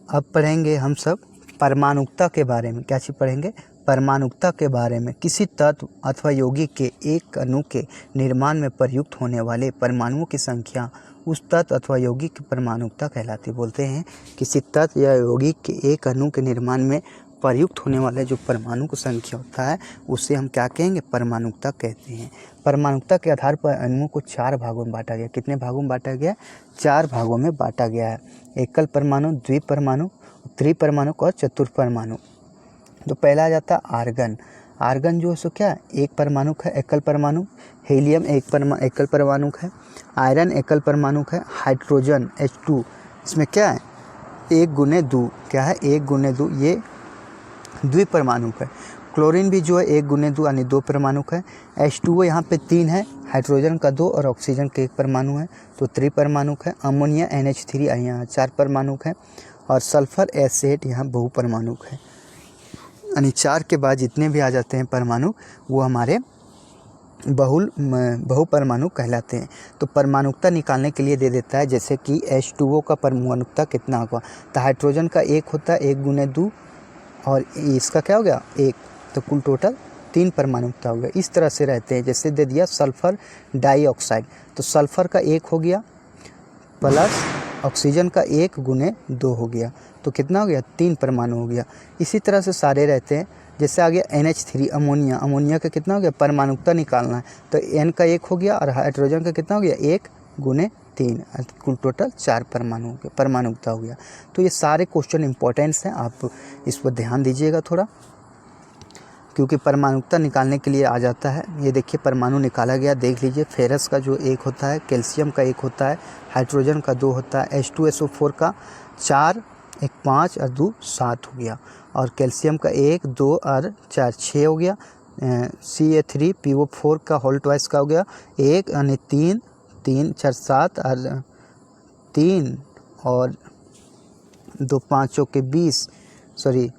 अब पढ़ेंगे हम सब परमाणुकता के बारे में। क्या चीज़ पढ़ेंगे? परमाणुकता के बारे में। किसी तत्व अथवा यौगिक के एक अणु के निर्माण में प्रयुक्त होने वाले परमाणुओं की संख्या उस तत्व अथवा यौगिक की परमाणुकता कहलाती। बोलते हैं किसी तत्व या यौगिक के एक अणु के निर्माण में प्रयुक्त होने वाले जो परमाणु की संख्या होता है उसे हम क्या कहेंगे? परमाणुकता कहते हैं। परमाणुकता के आधार पर अणुओं को 4 भागों में बांटा गया। कितने भागों में बांटा गया? 4 भागों में बांटा गया है। एकल परमाणु, द्विपरमाणु, त्रिपरमाणु और चतुर्परमाणु। तो पहला आ जाता है आर्गन। आर्गन जो है सो क्या है? एक परमाणु है, एकल परमाणु। हीलियम एकल परमाणु है। आयरन एकल परमाणु है। हाइड्रोजन H2 इसमें क्या है? 1 गुने 2। क्या है? 1 गुने 2, ये द्विपरमाणु है। क्लोरीन भी जो है 1 × 2 यानी 2 परमाणु है। H2O यहाँ पे 3 है, हाइड्रोजन का 2 और ऑक्सीजन के 1 परमाणु है, तो त्रिपरमाणु है। अमोनिया NH3 यहाँ 4 परमाणु है और सल्फर S8 यहाँ बहुपरमाणु है। यानी 4 के बाद जितने भी आ जाते हैं परमाणु वो हमारे बहुपरमाणु कहलाते हैं। तो परमाणुकता निकालने के लिए दे देता है, जैसे कि H2O का परमाणुकता कितना होगा, तो हाइड्रोजन का 1 होता है 1 × 2 और इसका क्या हो गया 1, तो कुल टोटल 3 परमाणुकता हो गया। इस तरह से रहते हैं। जैसे दे दिया सल्फर डाइऑक्साइड, तो सल्फर का 1 हो गया प्लस ऑक्सीजन का 1 × 2 हो गया, तो कितना हो गया 3 परमाणु हो गया। इसी तरह से सारे रहते हैं। जैसे आ गया NH3 अमोनिया, अमोनिया का कितना हो गया परमाणुकता निकालना है, तो N का 1 हो गया और हाइड्रोजन का कितना हो गया 1 × 3, कुल टोटल 4 परमाणु हो गया, परमाणुकता हो गया। तो ये सारे क्वेश्चन इंपॉर्टेंट्स हैं, आप इस पर ध्यान दीजिएगा थोड़ा, क्योंकि परमाणुकता निकालने के लिए आ जाता है। ये देखिए परमाणु निकाला गया, देख लीजिए। फेरस का जो 1 होता है, कैल्शियम का 1 होता है, हाइड्रोजन का 2 होता है, H2SO4 का 4, 1 5 और 2 7 हो गया, और कैल्शियम का 1 2 और 4 6 हो गया। CA3PO4 का होल ट्वाइस का हो गया 1 यानी 3 3 4 7 और 3 और 2 5 चौके 20, सॉरी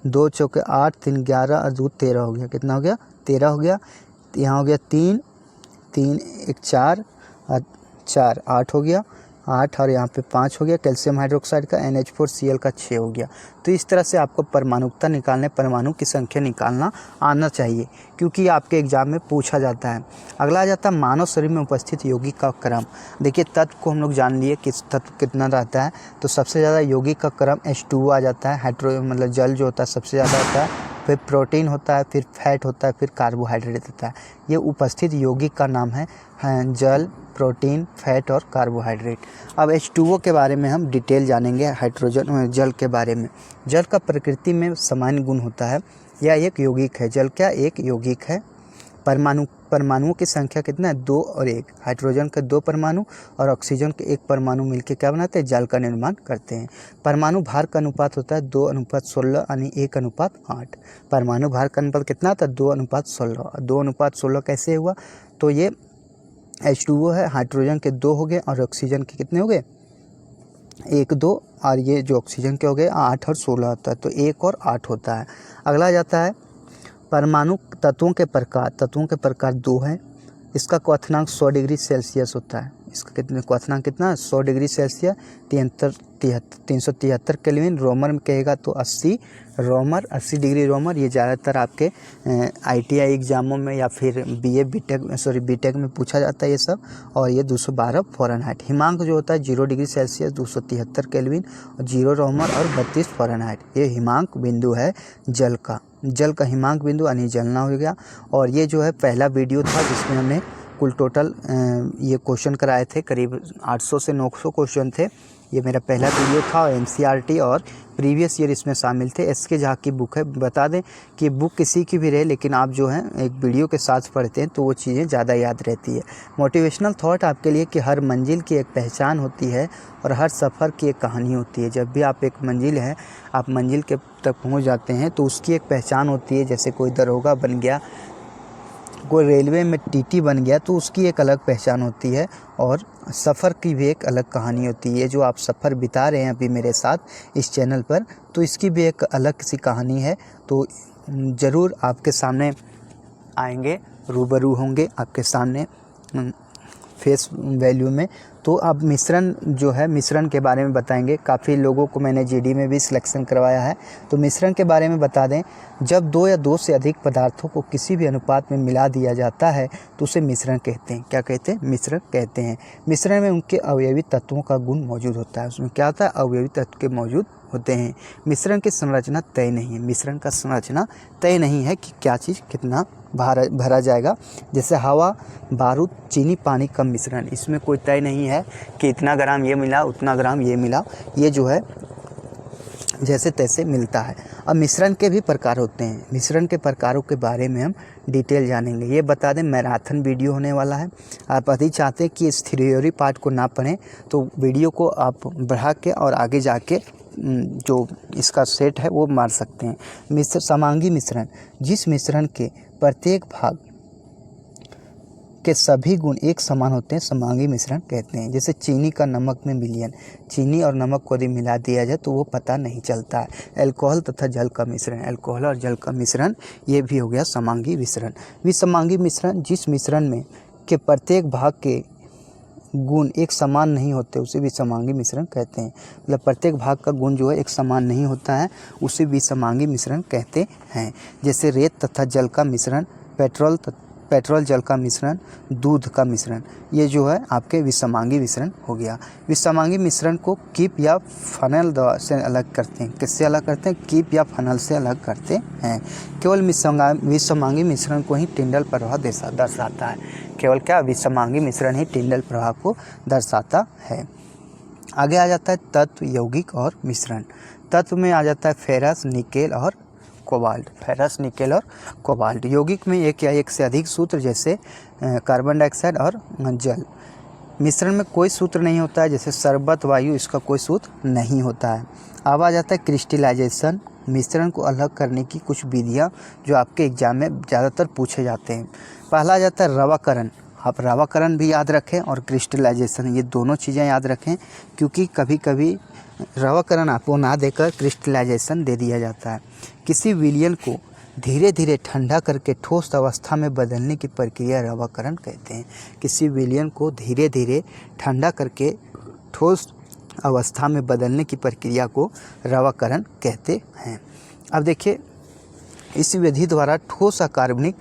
2 चौके 8 3 11 और 2 13 हो गया। कितना हो गया 13 हो गया। यहाँ हो गया 3 3 1 4 और 4 8 हो गया, 8 और यहाँ पे 5 हो गया। कैल्शियम हाइड्रोक्साइड का NH4Cl का 6 हो गया। तो इस तरह से आपको परमाणुकता निकालने, परमाणु की संख्या निकालना आना चाहिए, क्योंकि आपके एग्जाम में पूछा जाता है। अगला आ जाता है मानव शरीर में उपस्थित यौगिक का क्रम। देखिए तत्व को हम लोग जान लिए किस तत्व कितना रहता है, तो सबसे ज़्यादा यौगिक का क्रम H2O आ जाता है, मतलब जल जो होता है सबसे ज़्यादा होता है, फिर प्रोटीन होता है, फिर फैट होता है, फिर कार्बोहाइड्रेट होता है। ये उपस्थित यौगिक का नाम है जल, प्रोटीन, फैट और कार्बोहाइड्रेट। अब H2O के बारे में हम डिटेल जानेंगे, हाइड्रोजन जल के बारे में। जल का प्रकृति में सामान्य गुण होता है, यह एक यौगिक है। जल क्या एक यौगिक है। परमाणुओं की संख्या कितना है 2 और 1, हाइड्रोजन के 2 परमाणु और ऑक्सीजन के 1 परमाणु मिलकर क्या बनाते हैं जल का निर्माण करते हैं। परमाणु भार का अनुपात होता है 2:16 यानी 1:8। परमाणु भार का अनुपात कितना था 2:16। 2:16 कैसे हुआ, तो ये H2O है, हाइड्रोजन के 2 हो गए और ऑक्सीजन के कितने हो गए 1 2, और ये जो ऑक्सीजन के हो गए 8 और 16 होता है, तो 1 और 8 होता है। अगला जाता है परमाणु तत्वों के प्रकार। तत्वों के प्रकार 2 हैं। इसका क्वथनांक 100 डिग्री सेल्सियस होता है। इसका कितने क्वथनांक कितना 100 डिग्री सेल्सियस, 373 केल्विन। रोमर में कहेगा तो 80 रोमर, 80 डिग्री रोमर। ये ज़्यादातर आपके ITI एग्जामों में या फिर बीटेक में पूछा जाता है ये सब। और ये 212 फ़ारेनहाइट। हिमांक जो होता है 0 डिग्री सेल्सियस, 273 केल्विन और 0 रोमर और 32 फ़ारेनहाइट। ये हिमांक बिंदु है जल का। जल का हिमांक बिंदु यानी जलना हो गया। और ये जो है पहला वीडियो था जिसमें हमने कुल टोटल ये क्वेश्चन कराए थे, करीब 800 से 900 क्वेश्चन थे। ये मेरा पहला वीडियो था। NCERT और प्रीवियस ईयर इसमें शामिल थे। SK झा की बुक है। बता दें कि बुक किसी की भी रहे, लेकिन आप जो है एक वीडियो के साथ पढ़ते हैं तो वो चीज़ें ज़्यादा याद रहती है। मोटिवेशनल थॉट आपके लिए कि हर मंजिल की एक पहचान होती है और हर सफ़र की एक कहानी होती है। जब भी आप एक मंजिल है, आप मंजिल के तक पहुँच जाते हैं तो उसकी एक पहचान होती है। जैसे कोई दरोगा बन गया, कोई रेलवे में TT बन गया, तो उसकी एक अलग पहचान होती है और सफ़र की भी एक अलग कहानी होती है। जो आप सफ़र बिता रहे हैं अभी मेरे साथ इस चैनल पर, तो इसकी भी एक अलग सी कहानी है। तो ज़रूर आपके सामने आएंगे, रूबरू होंगे आपके सामने फेस वैल्यू में। तो अब मिश्रण जो है, मिश्रण के बारे में बताएंगे। काफ़ी लोगों को मैंने GD में भी सिलेक्शन करवाया है। तो मिश्रण के बारे में बता दें, जब 2 या 2 से अधिक पदार्थों को किसी भी अनुपात में मिला दिया जाता है तो उसे मिश्रण कहते हैं। क्या कहते हैं? मिश्रण कहते हैं। मिश्रण में उनके अवयवी तत्वों का गुण मौजूद होता है। उसमें क्या होता है? अवयवी तत्व के मौजूद होते हैं। मिश्रण की संरचना तय नहीं है। मिश्रण का संरचना तय नहीं है कि क्या चीज़ कितना भरा जाएगा। जैसे हवा, बारूद, चीनी, पानी का मिश्रण, इसमें कोई तय नहीं है कि इतना ग्राम ये मिला, उतना ग्राम ये मिला। ये जो है जैसे तैसे मिलता है। अब मिश्रण के भी प्रकार होते हैं। मिश्रण के प्रकारों के बारे में हम डिटेल जानेंगे। ये बता दें मैराथन वीडियो होने वाला है। आप यदि चाहते हैं कि इस थ्योरी पार्ट को ना पढ़ें तो वीडियो को आप बढ़ा के और आगे जाके जो इसका सेट है वो मार सकते हैं। समांगी मिश्रण, जिस मिश्रण के प्रत्येक भाग के सभी गुण एक समान होते हैं समांगी मिश्रण कहते हैं। जैसे चीनी का नमक में विलयन, चीनी और नमक को यदि मिला दिया जाए तो वो पता नहीं चलता है। अल्कोहल तथा जल का मिश्रण, अल्कोहल और जल का मिश्रण, ये भी हो गया समांगी मिश्रण। विसमांगी मिश्रण, जिस मिश्रण में के प्रत्येक भाग के गुण एक समान नहीं होते उसे विसमांगी मिश्रण कहते हैं। मतलब प्रत्येक भाग का गुण जो है एक समान नहीं होता है, उसे विसमांगी मिश्रण कहते हैं। जैसे रेत तथा जल का मिश्रण, पेट्रोल जल का मिश्रण, दूध का मिश्रण, ये जो है आपके विसमांगी मिश्रण हो गया। विसमांगी मिश्रण को कीप या फनल से अलग करते हैं। किससे अलग करते हैं? कीप या फनल से अलग करते हैं। केवल विसमांगी मिश्रण को ही टिंडल प्रवाह दर्शाता है। केवल क्या? विसमांगी मिश्रण ही टिंडल प्रवाह को दर्शाता है। आगे आ जाता है तत्व, यौगिक और मिश्रण। तत्व में आ जाता है फेरस, निकेल और कोबाल्ट। फेरस, निकेल और कोबाल्ट। यौगिक में एक या एक से अधिक सूत्र, जैसे कार्बन डाइऑक्साइड और जल। मिश्रण में कोई सूत्र नहीं होता है, जैसे शरबत, वायु, इसका कोई सूत्र नहीं होता है। अब आ जाता है क्रिस्टलाइजेशन, मिश्रण को अलग करने की कुछ विधियाँ जो आपके एग्जाम में ज़्यादातर पूछे जाते हैं। पहला आ जाता है रवाकरण। आप रवाकरण भी याद रखें और क्रिस्टलाइजेशन, ये दोनों चीज़ें याद रखें, क्योंकि कभी कभी रवाकरण आपको ना देकर क्रिस्टलाइजेशन दे दिया जाता है। किसी विलयन को धीरे धीरे ठंडा करके ठोस अवस्था में बदलने की प्रक्रिया रवाकरण कहते हैं। किसी विलयन को धीरे धीरे ठंडा करके ठोस अवस्था में बदलने की प्रक्रिया को रवाकरण कहते हैं। अब देखिए, इस विधि द्वारा ठोस अकार्बनिक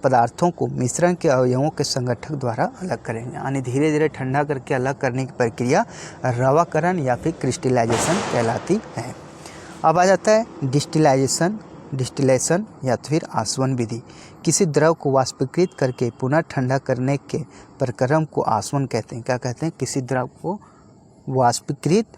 पदार्थों को मिश्रण के अवयवों के संगठक द्वारा अलग करेंगे। यानी धीरे धीरे ठंडा करके अलग करने की प्रक्रिया रवाकरण या फिर क्रिस्टलाइजेशन कहलाती है। अब आ जाता है डिस्टिलेशन या फिर आसवन विधि। किसी द्रव को वाष्पीकृत करके पुनः ठंडा करने के प्रक्रम को आसवन कहते हैं। क्या कहते हैं? किसी द्रव को वाष्पीकृत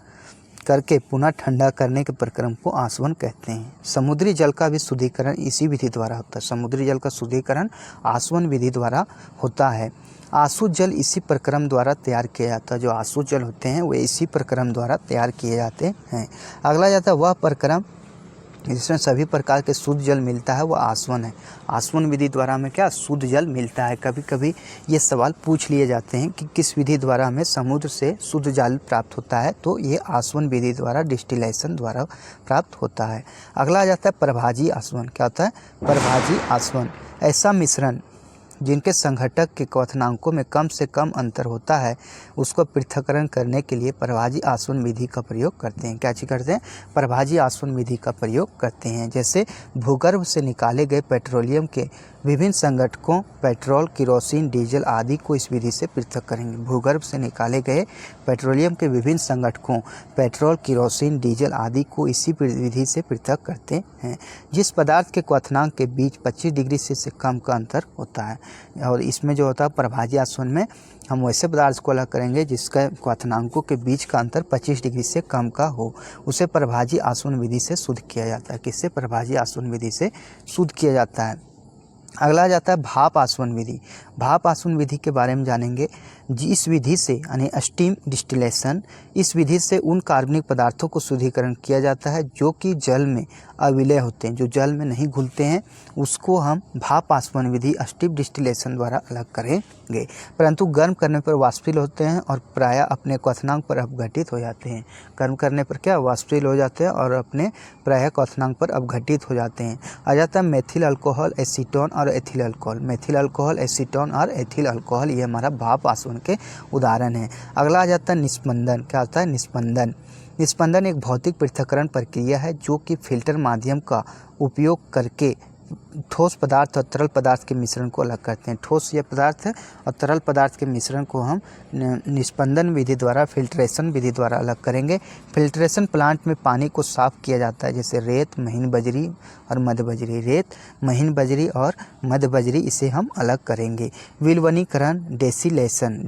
करके पुनः ठंडा करने के प्रक्रम को आसवन कहते हैं। समुद्री जल का भी शुद्धिकरण इसी विधि द्वारा होता है। समुद्री जल का शुद्धिकरण आसवन विधि द्वारा होता है। आसु जल इसी प्रक्रम द्वारा तैयार किया जाता है। जो आसु जल होते हैं वे इसी प्रक्रम द्वारा तैयार किए जाते हैं। अगला जाता है वह प्रक्रम जिसमें सभी प्रकार के शुद्ध जल मिलता है, वह आसवन है। आसवन विधि द्वारा हमें क्या? शुद्ध जल मिलता है। कभी कभी ये सवाल पूछ लिए जाते हैं कि किस विधि द्वारा हमें समुद्र से शुद्ध जल प्राप्त होता है, तो ये आसवन विधि द्वारा, डिस्टिलेशन द्वारा प्राप्त होता है। अगला आ जाता है प्रभाजी आसवन। क्या होता है? प्रभाजी आसवन ऐसा मिश्रण जिनके संघटक के क्वथनांकों में कम से कम अंतर होता है, उसको पृथक्करण करने के लिए प्रभाजी आसवन विधि का प्रयोग करते हैं। क्या चीज़ करते हैं? प्रभाजी आसवन विधि का प्रयोग करते हैं। जैसे भूगर्भ से निकाले गए पेट्रोलियम के विभिन्न संगठकों, पेट्रोल, किरोसिन, डीजल आदि को इस विधि से पृथक करेंगे। भूगर्भ से निकाले गए पेट्रोलियम के विभिन्न संगठकों, पेट्रोल, किरोसिन, डीजल आदि को इसी विधि से पृथक करते हैं। जिस पदार्थ के क्वथनांक के बीच 25 डिग्री से कम का अंतर होता है, और इसमें जो होता है प्रभाजी आसवन में हम वैसे पदार्थ को अलग करेंगे जिसका क्वथनांकों के बीच का अंतर 25 डिग्री से कम का हो, उसे प्रभाजी आसवन विधि से शुद्ध किया जाता है। किससे? प्रभाजी आसवन विधि से शुद्ध किया जाता है। अगला आ जाता है भाप आसवन विधि। भाप आसवन विधि के बारे में जानेंगे। इस विधि से यानी स्टीम डिस्टिलेशन, इस विधि से उन कार्बनिक पदार्थों को शुद्धिकरण किया जाता है जो कि जल में अविलय होते हैं, जो जल में नहीं घुलते हैं, उसको हम भाप आसवन विधि, स्टीम डिस्टिलेशन द्वारा अलग करेंगे। परंतु गर्म करने पर वाष्पशील होते हैं और प्रायः अपने क्वथनांक पर अपघटित हो जाते हैं। गर्म करने पर क्या? वाष्पशील हो जाते हैं और अपने प्रायः क्वथनांक पर अपघटित हो जाते हैं। आ जाता है मेथिल अल्कोहल, एसीटोन और ethyl alcohol. Methyl alcohol, acetone और एथिल अल्कोहल, ये हमारा भाप आसवन के उदाहरण है। अगला आ जाता है निस्पंदन। क्या होता है? निस्पंदन। निस्पंदन एक भौतिक पृथक्करण प्रक्रिया है जो कि फिल्टर माध्यम का उपयोग करके ठोस पदार्थ और तरल पदार्थ के मिश्रण को अलग करते हैं। ठोस ये पदार्थ है और तरल पदार्थ के मिश्रण को हम निस्पंदन विधि द्वारा, फिल्ट्रेशन विधि द्वारा अलग करेंगे। फिल्ट्रेशन प्लांट में पानी को साफ किया जाता है, जैसे रेत, महीन बजरी और मध्य बजरी। रेत, महीन बजरी और मध्य बजरी, इसे हम अलग करेंगे। विलवनीकरण, डेसिलेशन,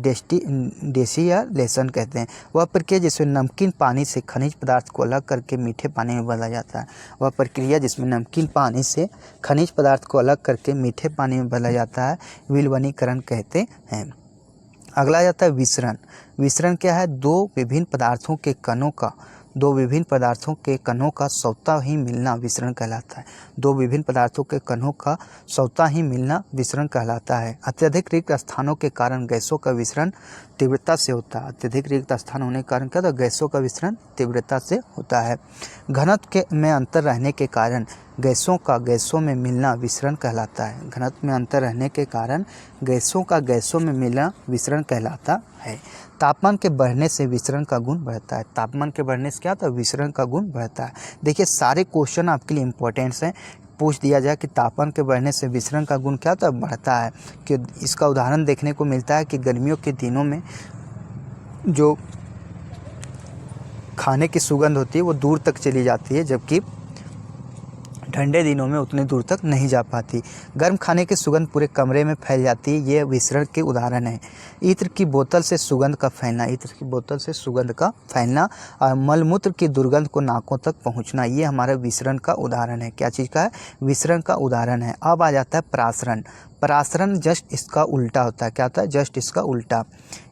डेसिलेशन कहते हैं वह प्रक्रिया जिसमें नमकीन पानी से खनिज पदार्थ को अलग करके मीठे पानी में बदला जाता है। वह प्रक्रिया जिसमें नमकीन पानी से खनिज पदार्थ को अलग करके मीठे पानी में बदला जाता है, विलवनीकरण कहते हैं। अगला जाता है विसरण। विसरण क्या है? दो विभिन्न पदार्थों के कणों का दो विभिन्न पदार्थों के कणों का स्वतः ही मिलना विसरण कहलाता है। दो विभिन्न पदार्थों के कणों का स्वतः ही मिलना विसरण कहलाता है। अत्यधिक रिक्त स्थानों के कारण गैसों का विसरण तीव्रता से होता है। अत्यधिक रिक्त स्थान होने के कारण क्या होता है, गैसों का विसरण तीव्रता से होता है। घनत्व में अंतर रहने के कारण गैसों का गैसों में मिलना विसरण कहलाता है। घनत्व में अंतर रहने के कारण गैसों का गैसों में मिलना विसरण कहलाता है। तापमान के बढ़ने से विसरण का गुण बढ़ता है। तापमान के बढ़ने से क्या होता है, विसरण का गुण बढ़ता है। देखिए सारे क्वेश्चन आपके लिए इंपॉर्टेंट्स हैं। पूछ दिया जाए कि तापमान के बढ़ने से विसरण का गुण क्या होता है, बढ़ता है। कि इसका उदाहरण देखने को मिलता है कि गर्मियों के दिनों में जो खाने की सुगंध होती है वो दूर तक चली जाती है, जबकि ठंडे दिनों में उतने दूर तक नहीं जा पाती। गर्म खाने की सुगंध पूरे कमरे में फैल जाती है, ये विसरण के उदाहरण है। इत्र की बोतल से सुगंध का फैलना, इत्र की बोतल से सुगंध का फैलना और मलमूत्र की दुर्गंध को नाकों तक पहुंचना, ये हमारा विसरण का उदाहरण है। क्या चीज़ का है, विसरण का उदाहरण है। अब आ जाता है परासरण। परासरण जस्ट इसका उल्टा होता है। क्या होता है, जस्ट इसका उल्टा।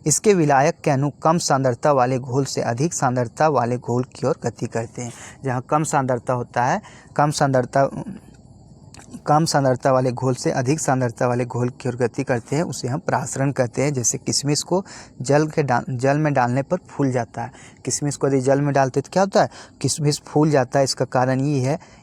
इसके विलायक के अणु कम सांद्रता वाले घोल से अधिक सांद्रता वाले घोल की ओर गति करते हैं। जहाँ कम सांद्रता होता है, कम सांद्रता वाले घोल से अधिक सांद्रता वाले घोल की ओर गति करते हैं, उसे हम परासरण कहते हैं। जैसे किशमिश को जल में डालने पर फूल जाता है। किशमिश को यदि जल में डालते तो क्या होता है, किशमिश फूल जाता है। इसका कारण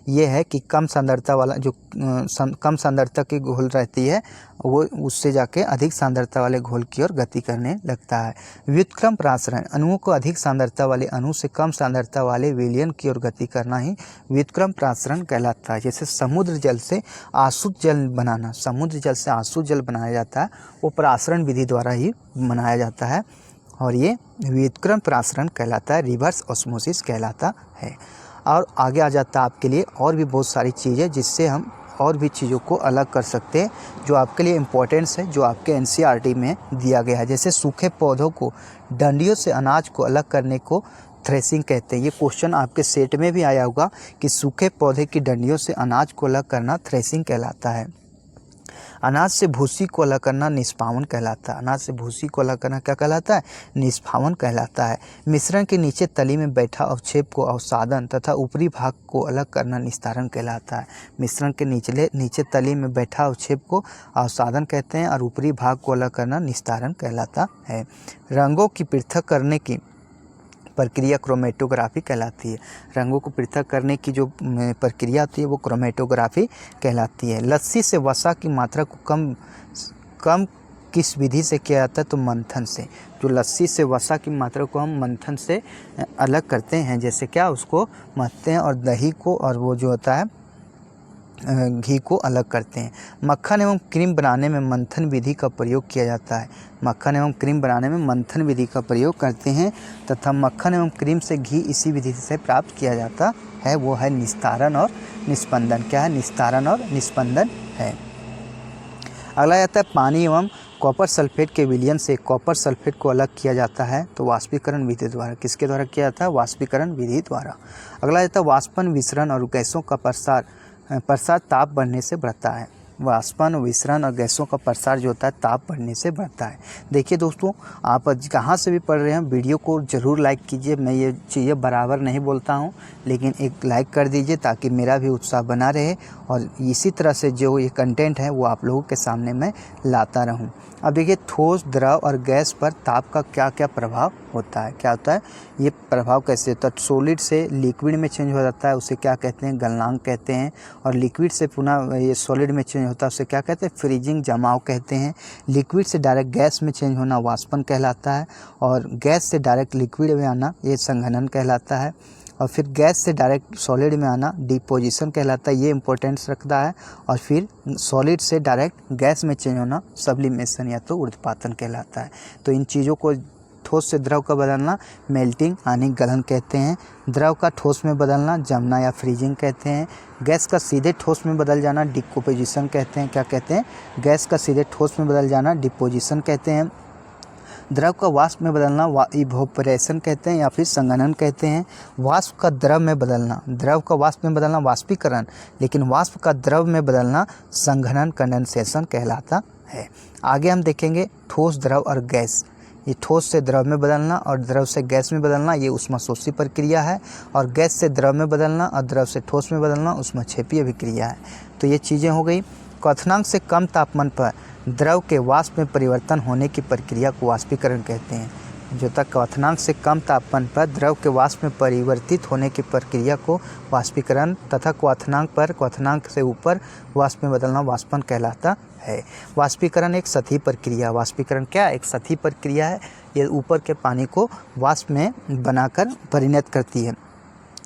ये है कि कम सांद्रता वाला जो कम सांद्रता की घोल रहती है वो उससे जाके अधिक सांद्रता वाले घोल की ओर गति करने लगता है। व्युत्क्रम परासरण, अणुओं को अधिक सांद्रता वाले अणु से कम सांद्रता वाले विलयन की ओर गति करना ही व्युत्क्रम परासरण कहलाता है। जैसे समुद्र जल से आसुत जल बनाना, समुद्र जल से आसुत जल बनाया जाता है, वो परासरण विधि द्वारा ही बनाया जाता है और ये व्युत्क्रम परासरण कहलाता है, रिवर्स ऑस्मोसिस कहलाता है। और आगे आ जाता है आपके लिए और भी बहुत सारी चीज़ें जिससे हम और भी चीज़ों को अलग कर सकते हैं, जो आपके लिए इम्पोर्टेंस है, जो आपके एनसीईआरटी में दिया गया है। जैसे सूखे पौधों को डंडियों से अनाज को अलग करने को थ्रेसिंग कहते हैं। ये क्वेश्चन आपके सेट में भी आया होगा कि सूखे पौधे की डंडियों से अनाज को अलग करना थ्रेसिंग कहलाता है। अनाज से भूसी को अलग करना निष्पावन कहलाता है। अनाज से भूसी को अलग करना क्या कहलाता है, निष्पावन कहलाता है। मिश्रण के नीचे तली में बैठा अवक्षेप को अवसादन तथा ऊपरी भाग को अलग करना निस्तारण कहलाता है। मिश्रण के नीचे तली में बैठा अवक्षेप को अवसादन कहते हैं और ऊपरी भाग को अलग करना निस्तारण कहलाता है। रंगों की पृथक करने की प्रक्रिया क्रोमेटोग्राफी कहलाती है। रंगों को पृथक करने की जो प्रक्रिया होती है वो क्रोमेटोग्राफी कहलाती है। लस्सी से वसा की मात्रा को कम किस विधि से किया जाता है, तो मंथन से। जो लस्सी से वसा की मात्रा को हम मंथन से अलग करते हैं, जैसे क्या उसको मथते हैं और दही को और वो जो होता है घी को अलग करते हैं। मक्खन एवं क्रीम बनाने में मंथन विधि का प्रयोग किया जाता है। मक्खन एवं क्रीम बनाने में मंथन विधि का प्रयोग करते हैं तथा मक्खन एवं क्रीम से घी इसी विधि से प्राप्त किया जाता है, वो है निस्तारण और निस्पंदन। क्या है, निस्तारण और निस्पंदन है। अगला आता है पानी एवं कॉपर सल्फेट के विलयन से कॉपर सल्फेट को अलग किया जाता है, तो वाष्पीकरण विधि द्वारा। किसके द्वारा किया जाता है, वाष्पीकरण विधि द्वारा। अगला आता है वाष्पन, विसरण और गैसों का प्रसार ताप बढ़ने से बढ़ता है। वाष्पन, विसरण और गैसों का प्रसार जो होता है ताप बढ़ने से बढ़ता है। देखिए दोस्तों, आप कहाँ से भी पढ़ रहे हैं वीडियो को ज़रूर लाइक कीजिए। मैं ये चीज़ें बराबर नहीं बोलता हूँ, लेकिन एक लाइक कर दीजिए ताकि मेरा भी उत्साह बना रहे और इसी तरह से जो ये कंटेंट है वो आप लोगों के सामने मैं लाता रहूँ। अब देखिए, ठोस, द्रव और गैस पर ताप का क्या क्या प्रभाव होता है। क्या होता है, ये प्रभाव कैसे होता है। सॉलिड से लिक्विड में चेंज हो जाता है, उसे क्या कहते हैं, गलनांक कहते हैं। और लिक्विड से पुनः ये सॉलिड में चेंज होता है, उसे क्या कहते हैं, फ्रीजिंग, जमाव कहते हैं। लिक्विड से डायरेक्ट गैस में चेंज होना वाष्पन कहलाता है और गैस से डायरेक्ट लिक्विड में आना ये संघनन कहलाता है। और फिर गैस से डायरेक्ट सॉलिड में आना डिपोजिशन कहलाता है, ये इंपॉर्टेंस रखता है। और फिर सॉलिड से डायरेक्ट गैस में चेंज होना सब्लिमेशन या तो ऊर्ध्वपातन कहलाता है। तो इन चीज़ों को, ठोस से द्रव का बदलना मेल्टिंग यानी गलन कहते हैं। द्रव का ठोस में बदलना जमना या फ्रीजिंग कहते हैं। गैस का सीधे ठोस में बदल जाना डिकम्पोजिशन कहते हैं। क्या कहते हैं, गैस का सीधे ठोस में बदल जाना डिपोजिशन कहते हैं। द्रव का वाष्प में बदलना इवोपरेशन कहते हैं या फिर संघनन कहते हैं। वाष्प का द्रव में बदलना, द्रव का वाष्प में बदलना वाष्पीकरण, लेकिन वाष्प का द्रव में बदलना संघनन कंडेंसेशन कहलाता है। आगे हम देखेंगे ठोस, द्रव और गैस, ये ठोस से द्रव में बदलना और द्रव से गैस में बदलना ये ऊष्माशोषी प्रक्रिया है, और गैस से द्रव में बदलना और द्रव से ठोस में बदलना ऊष्माक्षेपीय अभिक्रिया है। तो ये चीज़ें हो गई। क्वथनांक से कम तापमान पर द्रव के वाष्प में परिवर्तन होने की प्रक्रिया को वाष्पीकरण कहते हैं। जो तक क्वथनांक से कम तापमान पर द्रव के वाष्प में परिवर्तित होने की प्रक्रिया को वाष्पीकरण तथा क्वथनांक से ऊपर वाष्प में बदलना वाष्पन कहलाता है। वाष्पीकरण एक सतही प्रक्रिया, वाष्पीकरण क्या एक सतही प्रक्रिया है। ये ऊपर के पानी को वाष्प में बनाकर परिणत करती है।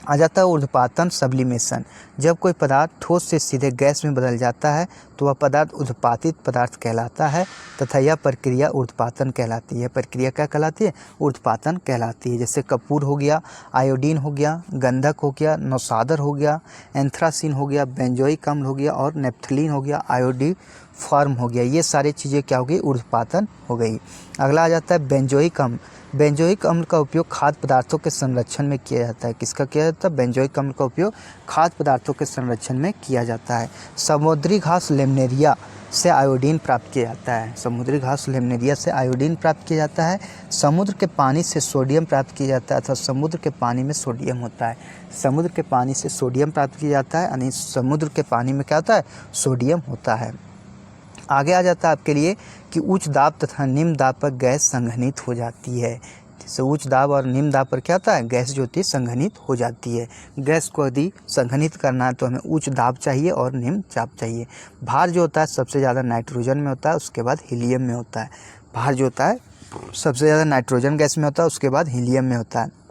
आ जाता है ऊर्ध्वपातन सब्लिमेशन। जब कोई पदार्थ ठोस से सीधे गैस में बदल जाता है तो वह पदार्थ ऊर्ध्वपातित पदार्थ कहलाता है तथा यह प्रक्रिया ऊर्ध्वपातन कहलाती है। यह प्रक्रिया क्या कहलाती है? ऊर्ध्वपातन कहलाती है। जैसे कपूर हो गया, आयोडीन हो गया, गंधक हो गया, नौसादर हो गया, एंथ्रासीन हो गया, बेंजोइक अम्ल हो गया और नेप्थलीन हो गया, आयोडीफॉर्म हो गया। ये सारी चीज़ें क्या हो गई? ऊर्ध्वपातन हो गई। अगला आ जाता है बेंजोइक अम्ल। बेंजोइक अम्ल का उपयोग खाद्य पदार्थों के संरक्षण में किया जाता है। किसका किया जाता है? बेंजोइक अम्ल का उपयोग खाद्य पदार्थों के संरक्षण में किया जाता है। समुद्री घास लेमनेरिया से आयोडीन प्राप्त किया जाता है। समुद्री घास लेमनेरिया से आयोडीन प्राप्त किया जाता है। समुद्र के पानी से सोडियम प्राप्त किया जाता है अथवा समुद्र के पानी में सोडियम होता है। समुद्र के पानी से सोडियम प्राप्त किया जाता है, यानी समुद्र के पानी में क्या होता है? सोडियम होता है। आगे आ जाता है आपके लिए कि उच्च दाब तथा निम्न दाब पर गैस संघनित हो जाती है। जैसे उच्च दाब और निम्न दाब पर क्या होता है? गैस जो होती है संघनित हो जाती है। गैस को यदि संघनित करना है तो हमें उच्च दाब चाहिए और निम्न चाप चाहिए। भार जो होता है सबसे ज़्यादा नाइट्रोजन में होता है, उसके बाद हीलियम में होता है। भार जो होता है सबसे ज़्यादा नाइट्रोजन गैस में होता है, उसके बाद हीलियम में होता है।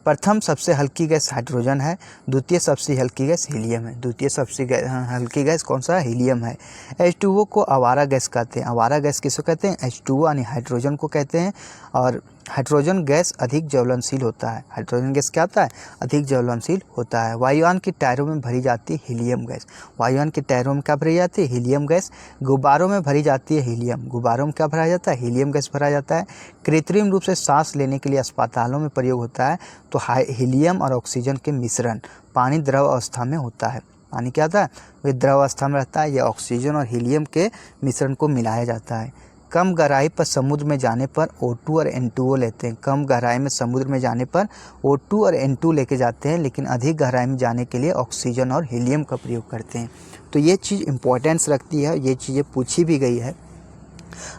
प्रथम सबसे हल्की गैस हाइड्रोजन है, द्वितीय सबसे हल्की गैस हीलियम है। द्वितीय सबसे हल्की गैस कौन सा? हीलियम है। H2O को आवारा गैस कहते हैं। आवारा गैस किसको कहते हैं? H2O यानी हाइड्रोजन को कहते हैं। और हाइड्रोजन गैस अधिक ज्वलनशील होता है। हाइड्रोजन गैस क्या होता है? अधिक ज्वलनशील होता है। वायुयान की टायरों में भरी जाती है हीलियम गैस। वायुयान की टायरों में क्या भरी जाती है? Helium gas. गुब्बारों में भरी जाती है हीलियम। गुब्बारों में क्या भरा जाता है? हीलियम गैस भरा जाता है। कृत्रिम रूप से सांस लेने के लिए अस्पतालों में प्रयोग होता है तो हीलियम और ऑक्सीजन के मिश्रण पानी द्रव अवस्था में होता है। पानी क्या होता है? वह द्रव अवस्था में रहता है। यह ऑक्सीजन और हीलियम के मिश्रण को मिलाया जाता है। कम गहराई पर समुद्र में जाने पर O2 और N2O लेते हैं। कम गहराई में समुद्र में जाने पर O2 और N2 लेके जाते हैं, लेकिन अधिक गहराई में जाने के लिए ऑक्सीजन और हीलियम का प्रयोग करते हैं। तो ये चीज़ इम्पोर्टेंस रखती है, ये चीज़ें पूछी भी गई है।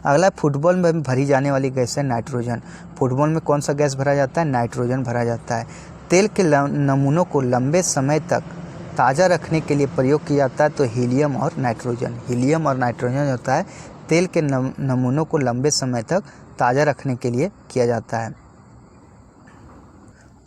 अगला फुटबॉल में भरी जाने वाली गैस है नाइट्रोजन। फुटबॉल में कौन सा गैस भरा जाता है? नाइट्रोजन भरा जाता है। तेल के नमूनों को लंबे समय तक ताज़ा रखने के लिए प्रयोग किया जाता है तो हीलियम और नाइट्रोजन होता है। तेल के नमूनों को लंबे समय तक ताज़ा रखने के लिए किया जाता है।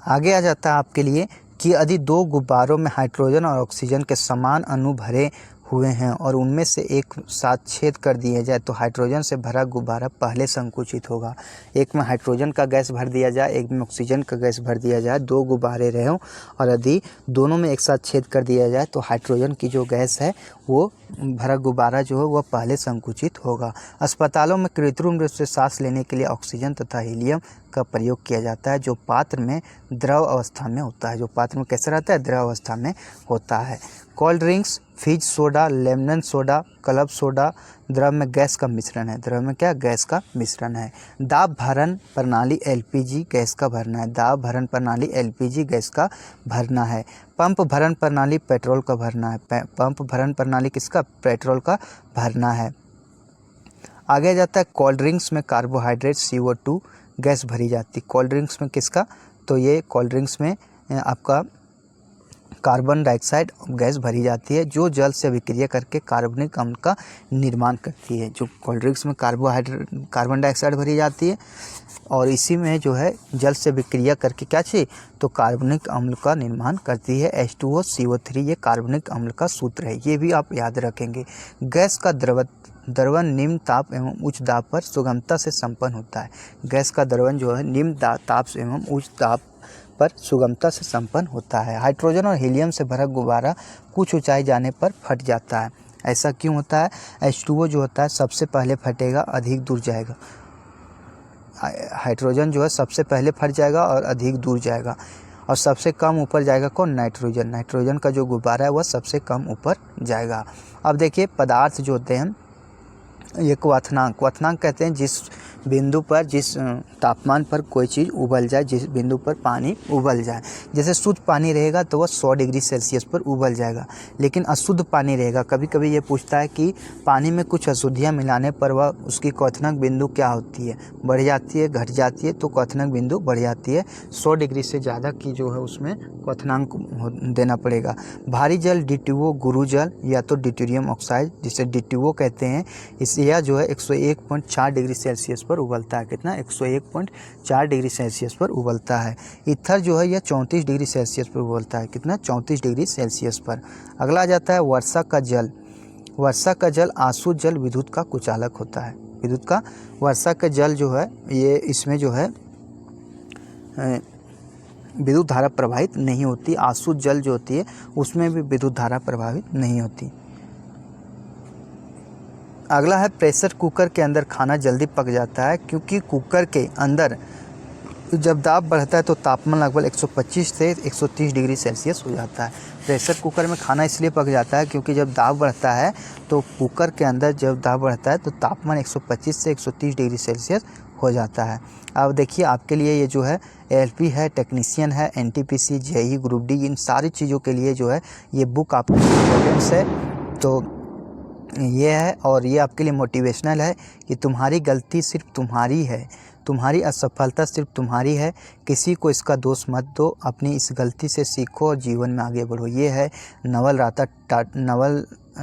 आगे आ जाता है आपके लिए कि यदि दो गुब्बारों में हाइड्रोजन और ऑक्सीजन के समान अणु भरे हुए हैं और उनमें से एक साथ छेद कर दिया जाए तो हाइड्रोजन से भरा गुब्बारा पहले संकुचित होगा। एक में हाइड्रोजन का गैस भर दिया जाए, एक में ऑक्सीजन का गैस भर दिया जाए, दो गुब्बारे रहे हों और यदि दोनों में एक साथ छेद कर दिया जाए तो हाइड्रोजन की जो गैस है वो भरा गुब्बारा जो है वह पहले संकुचित होगा। अस्पतालों में कृत्रिम रूप से सांस लेने के लिए ऑक्सीजन तथा हीलियम का प्रयोग किया जाता है जो पात्र में द्रव अवस्था में होता है। जो पात्र में कैसे रहता है? द्रव अवस्था में होता है। कोल्ड ड्रिंक्स, फिज soda, lemon soda, club soda द्रव में गैस का मिश्रण है। द्रव में क्या? गैस का मिश्रण है। दाब भरण प्रणाली LPG गैस का भरना है। दाब भरण प्रणाली LPG गैस का भरना है। पंप भरण प्रणाली पेट्रोल का भरना है। पंप भरण प्रणाली किसका? पेट्रोल का भरना है। आगे जाता है कोल्ड ड्रिंक्स में कार्बोहाइड्रेट CO2 गैस भरी जाती है। कोल्ड ड्रिंक्स में किसका? तो ये कोल्ड ड्रिंक्स में आपका कार्बन डाइऑक्साइड गैस भरी जाती है जो जल से अभिक्रिया करके कार्बनिक अम्ल का निर्माण करती है। जो कोल्ड ड्रिंक्स में कार्बन डाइऑक्साइड भरी जाती है और इसी में जो है जल से अभिक्रिया करके क्या चाहिए? तो कार्बनिक अम्ल का निर्माण करती है। H2O CO3 ये कार्बनिक अम्ल का सूत्र है, ये भी आप याद रखेंगे। गैस का द्रवण निम्न ताप एवं उच्च दाब पर सुगमता से संपन्न होता है। गैस का द्रवण जो है निम्न ताप एवं उच्च दाब पर सुगमता से संपन्न होता है। हाइड्रोजन और हीलियम से भरा गुब्बारा कुछ ऊंचाई जाने पर फट जाता है। ऐसा क्यों होता है? H2O जो होता है सबसे पहले फटेगा, अधिक दूर जाएगा। हाइड्रोजन जो है सबसे पहले फट जाएगा और अधिक दूर जाएगा और सबसे कम ऊपर जाएगा कौन? नाइट्रोजन। नाइट्रोजन का जो गुब्बारा है वह सबसे कम ऊपर जाएगा। अब देखिए पदार्थ जो होते हैं ये क्वथनांक कहते हैं बिंदु पर जिस तापमान पर कोई चीज़ उबल जाए, जिस बिंदु पर पानी उबल जाए। जैसे शुद्ध पानी रहेगा तो वह 100 डिग्री सेल्सियस पर उबल जाएगा, लेकिन अशुद्ध पानी रहेगा, कभी कभी ये पूछता है कि पानी में कुछ अशुद्धियाँ मिलाने पर वह उसकी क्वथनांक बिंदु क्या होती है, बढ़ जाती है, घट जाती है। तो क्वथनांक बिंदु बढ़ जाती है, 100 डिग्री से ज़्यादा की जो है उसमें क्वथनांक देना पड़ेगा। भारी जल D2O गुरु जल या तो ड्यूटेरियम ऑक्साइड जिसे D2O कहते हैं, इस यह जो है 101.4 डिग्री सेल्सियस पर उबलता है। कितना? 101.4 डिग्री सेल्सियस पर उबलता है। ईथर जो है यह 34 डिग्री सेल्सियस पर उबलता है। कितना? 34 डिग्री सेल्सियस पर। अगला आ जाता है वर्षा का जल। वर्षा का जल आसू जल विद्युत का कुचालक होता है। विद्युत का वर्षा का जल जो है ये इसमें जो है विद्युत धारा प्रवाहित नहीं होती। आसू जल जो होती है उसमें भी विद्युत धारा प्रवाहित नहीं होती। अगला है प्रेशर कुकर के अंदर खाना जल्दी पक जाता है क्योंकि कुकर के अंदर जब दाब बढ़ता है तो तापमान लगभग 125 से 130 डिग्री सेल्सियस हो जाता है। प्रेशर कुकर में खाना इसलिए पक जाता है क्योंकि जब दाब बढ़ता है तो कुकर के अंदर जब दाब बढ़ता है तो तापमान 125 से 130 डिग्री सेल्सियस हो जाता है। अब देखिए आपके लिए ये जो है एलपी है, टेक्नीशियन है, एनटीपीसी, जेई, ग्रुप डी, इन सारी चीज़ों के लिए जो है ये बुक आपको इम्पोर्टेंस है। तो ये है और ये आपके लिए मोटिवेशनल है कि तुम्हारी गलती सिर्फ तुम्हारी है, तुम्हारी असफलता सिर्फ तुम्हारी है, किसी को इसका दोष मत दो, अपनी इस गलती से सीखो और जीवन में आगे बढ़ो। ये है नवल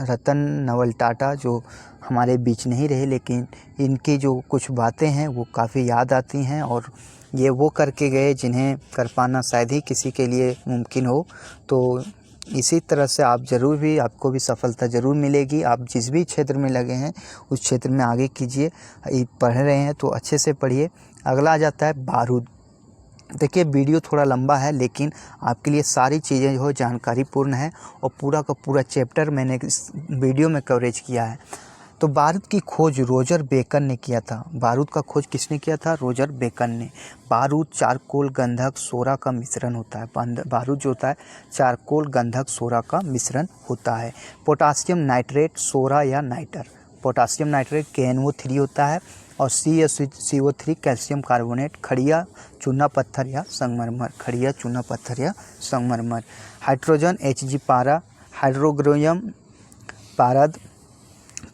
रतन नवल टाटा, जो हमारे बीच नहीं रहे लेकिन इनकी जो कुछ बातें हैं वो काफ़ी याद आती हैं और ये वो करके गए जिन्हें कर पाना शायद ही किसी के लिए मुमकिन हो। तो इसी तरह से आप ज़रूर भी, आपको भी सफलता ज़रूर मिलेगी। आप जिस भी क्षेत्र में लगे हैं उस क्षेत्र में आगे कीजिए। पढ़ रहे हैं तो अच्छे से पढ़िए। अगला आ जाता है बारूद। देखिए वीडियो थोड़ा लंबा है लेकिन आपके लिए सारी चीज़ें जो जानकारी पूर्ण है और पूरा का पूरा चैप्टर मैंने इस वीडियो में कवरेज किया है। तो बारूद की खोज रोजर बेकन ने किया था। बारूद का खोज किसने किया था? रोजर बेकन ने। बारूद चारकोल गंधक सोरा का मिश्रण होता है। बारूद जो होता है चारकोल गंधक सोरा का मिश्रण होता है। पोटासियम नाइट्रेट सोरा या नाइटर। पोटासियम नाइट्रेट KNO3 होता है और CO3 कैल्शियम कार्बोनेट, खड़िया चूना पत्थर या संगमरमर। खड़िया चूना पत्थर या संगमरमर। हाइड्रोजन Hg पारा, हाइड्रोग्रोयम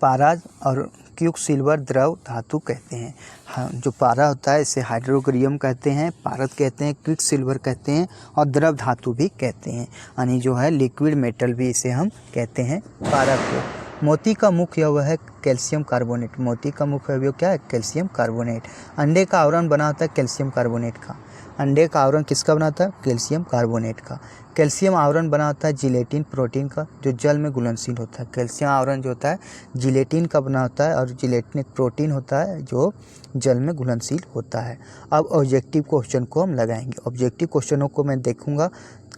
पाराज और क्यूक सिल्वर द्रव धातु कहते हैं। हाँ, जो पारा होता है इसे हाइड्रोग्रियम कहते हैं, पारद कहते हैं, क्विक सिल्वर कहते हैं और द्रव धातु भी कहते हैं, यानी जो है लिक्विड मेटल भी इसे हम कहते हैं पारा को। मोती का मुख्य अवयव है कैल्शियम कार्बोनेट। मोती का मुख्य अवयव क्या है? Calcium carbonate. अंडे का आवरण बना होता है कैल्शियम कार्बोनेट का। अंडे का आवरण किसका बनाता है? कैल्शियम कार्बोनेट का। कैल्शियम आवरण बना होता है जिलेटिन प्रोटीन का, जो जल में घुलनशील होता है। कैल्शियम आवरण जो होता है जिलेटिन का बना होता है और जिलेटिन एक प्रोटीन होता है जो जल में घुलनशील होता है। अब ऑब्जेक्टिव क्वेश्चन को हम लगाएंगे। ऑब्जेक्टिव क्वेश्चनों को मैं देखूंगा